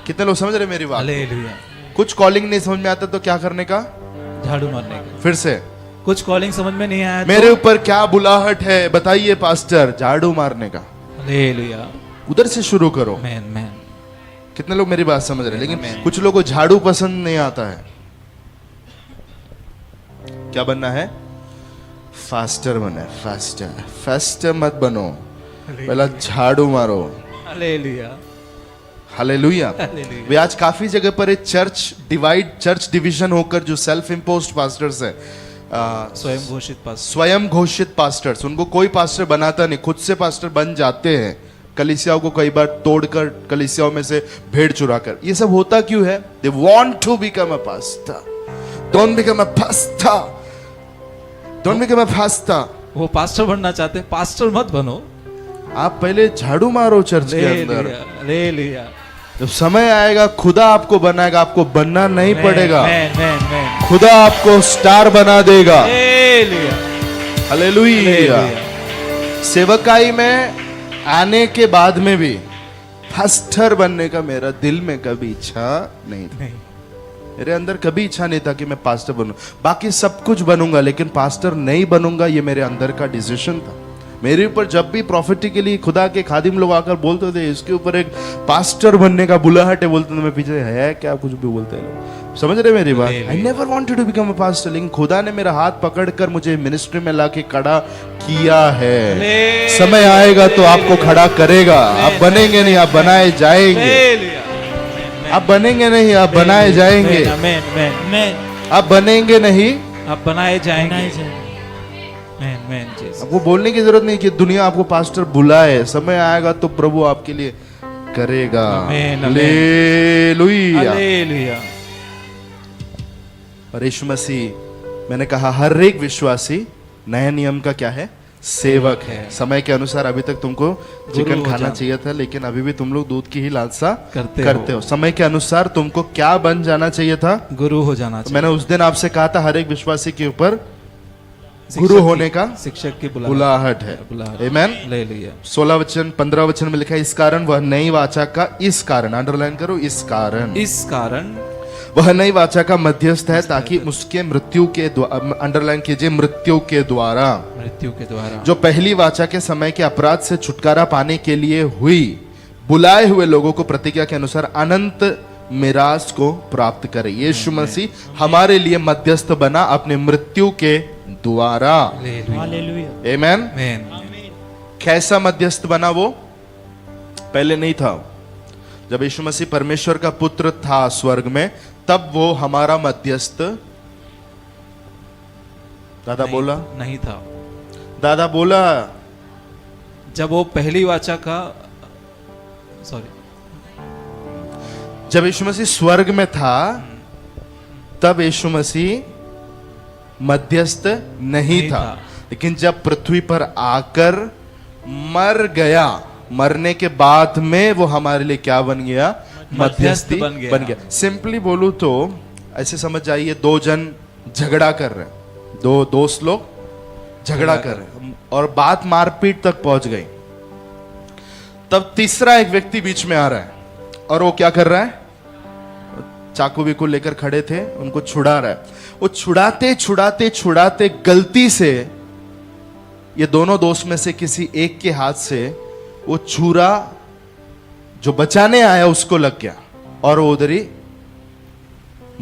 कितने लोग समझ रहे मेरी बात? हालेलुया। कुछ कॉलिंग नहीं समझ में आता तो क्या करने का? झाड़ू मारने का। फिर से, कुछ कॉलिंग समझ में नहीं आया मेरे ऊपर क्या बुलाहट है बताइए पास्टर, झाड़ू मारने का। हालेलुया। उधर से शुरू करो। आमीन, आमीन। कितने लोग मेरी बात समझ रहे हैं? लेकिन Amen. कुछ लोगों को झाड़ू पसंद नहीं आता है। क्या बनना है? फास्टर बने। फास्टर, फास्टर मत बनो, पहला झाड़ू मारो। हालेलुया। हालेलुया। हालेलुया। वे आज काफी जगह पर एक चर्च डिवीजन होकर जो सेल्फ इम्पोज्ड पास्टर्स है, स्वयं घोषित पास। स्वयं घोषित पास्टर्स, उनको कोई पास्टर बनाता नहीं, खुद से पास्टर बन जाते हैं, कलीसियाओं को कई बार तोड़कर, कलीसियाओं में से भेड़ चुराकर। ये सब होता क्यों है? They want to become a pastor. Don't become a pastor, don't become a pastor. वो पास्टर बनना चाहते, पास्टर मत बनो। आप पहले झाड़ू मारो चर्च के अंदर। हालेलुया। हालेलुया। जब समय आएगा खुदा आपको बनाएगा, आपको बनना नहीं पड़ेगा। आमीन, आमीन, आमीन। खुदा आपको स्टार बना देगा। हालेलुया। हालेलुया। हालेलुया। सेवकाई में आने के बाद में भी पास्टर बनने का मेरा दिल में कभी इच्छा नहीं था। नहीं। मेरे अंदर कभी इच्छा नहीं था कि मैं पास्टर बनूं। बाकी सब कुछ बनूंगा लेकिन पास्टर नहीं बनूंगा, ये मेरे अंदर का डिसीजन था। मेरे ऊपर जब भी प्रॉफिटिकली खुदा के खादिम लोग आकर बोलते थे इसके ऊपर एक पास्टर बनने का बुलाहट है, बोलते थे, मैं पीछे है क्या कुछ भी बोलते हैं। समझ रहे मेरी बात? I never wanted to become a pastor, लेकिन खुदा ने मेरा हाथ पकड़कर मुझे मिनिस्ट्री में लाके खड़ा किया है। समय आएगा तो आपको खड़ा करेगा। आप बनेंगे नहीं, आप बनाए जाएंगे। हालेलुया। आप बनेंगे नहीं, आप बनाए जाएंगे। आमीन, आमीन, आमीन। आप बनेंगे नहीं, आप बनाए जाएंगे। आमीन, आमीन। जीसस। आपको बोलने की जरूरत नहीं कि दुनिया आपको पास्टर बुलाए। समय आएगा तो प्रभु आपके लिए करेगा। आमीन, आमीन। हालेलुया। हालेलुया। और यीशु मसीह, मैंने कहा हर एक विश्वासी नए नियम का क्या है? सेवक है। समय के अनुसार अभी तक तुमको चिकन हो खाना जाना। चाहिए था, लेकिन अभी भी तुम लोग दूध की ही लालसा करते हो। समय के अनुसार तुमको क्या बन जाना चाहिए था? गुरु हो जाना तो चाहिए। मैंने उस दिन आपसे कहा था हर एक विश्वासी के ऊपर शिक्षक गुरु की- होने का शिक्षक की बुलाहट है। बुलाहट। आमेन। हालेलुया। 16 वचन 15 वचन में लिखा है, इस कारण वह नई वाचा का, इस कारण अंडरलाइन करो, इस कारण इस कारण वह नई वाचा का मध्यस्थ है ताकि उसके मृत्यु के द्वारा, अंडरलाइन कीजिए, मृत्यु के द्वारा, मृत्यु के द्वारा जो पहली वाचा के समय के अपराध से छुटकारा पाने के लिए हुई, बुलाए हुए लोगों को प्रतिज्ञा के अनुसार अनंत मिरास को प्राप्त करे। यीशु मसीह हमारे लिए मध्यस्थ बना अपने मृत्यु के द्वारा। हालेलुया। आमेन। आमीन। कैसा मध्यस्थ बना? वो पहले नहीं था। जब यीशु मसीह परमेश्वर का पुत्र था स्वर्ग में, तब वो हमारा मध्यस्थ। दादा नहीं- बोला, नहीं था। दादा बोला, जब वो पहली वाचा का, सॉरी, जब यीशु मसीह स्वर्ग में था तब यीशु मसीह मध्यस्थ नहीं था। लेकिन जब पृथ्वी पर आकर मर गया, मरने के बाद में वो हमारे लिए क्या बन गया? मध्यस्थ बन गया। सिंपली बोलूं तो ऐसे समझ जाइए, दो जन झगड़ा कर रहे हैं, दो दोस्त लोग झगड़ा कर रहे हैं और बात मारपीट तक पहुंच गई। तब तीसरा एक व्यक्ति बीच में आ रहा है और वो क्या कर रहा है, चाकू बिकू लेकर खड़े थे, उनको छुड़ा रहा है। वो छुड़ाते छुड़ाते छुड़ाते गलती से ये दोनों दोस्त में से किसी एक के हाथ से वो छुरा जो बचाने आया उसको लग गया और वो उधर ही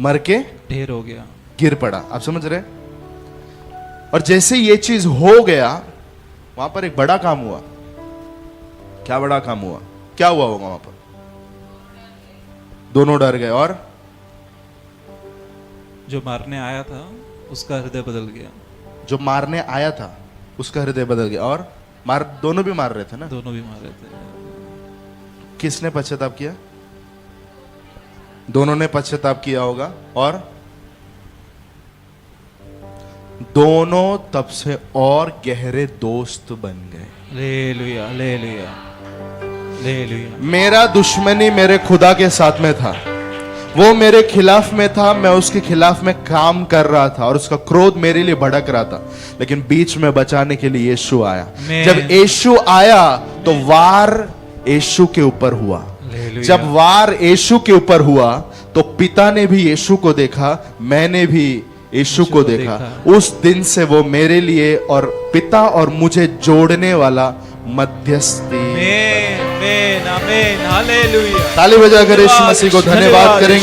मर के ढेर हो गया, गिर पड़ा। आप समझ रहे हैं? और जैसे ये चीज हो गया, वहां पर एक बड़ा काम हुआ। क्या बड़ा काम हुआ? क्या हुआ होगा वहां पर? दोनों डर गए और जो मारने आया था उसका हृदय बदल गया। जो मारने आया था उसका हृदय बदल गया और दोनों भी मार रहे थे ना। दोनों भी मार रहे थे। किसने पश्चाताप किया? दोनों ने पश्चाताप किया होगा और दोनों तब से और गहरे दोस्त बन गए। Hallelujah, hallelujah, hallelujah. मेरा दुश्मनी मेरे खुदा के साथ में था, वो मेरे खिलाफ में था, मैं उसके खिलाफ में काम कर रहा था और उसका क्रोध मेरे लिए भड़क रहा था, लेकिन बीच में बचाने के लिए यीशु आया। जब यीशु आया तो वार यीशु के ऊपर हुआ। जब वार यीशु के ऊपर हुआ तो पिता ने भी यीशु को देखा, मैंने भी यीशु को देखा। उस दिन से वो मेरे लिए और पिता और मुझे जोड़ने वाला मध्यस्थी। आमीन, आमीन, हालेलुया। ताली बजाकर यीशु मसीह को धन्यवाद करेंगे।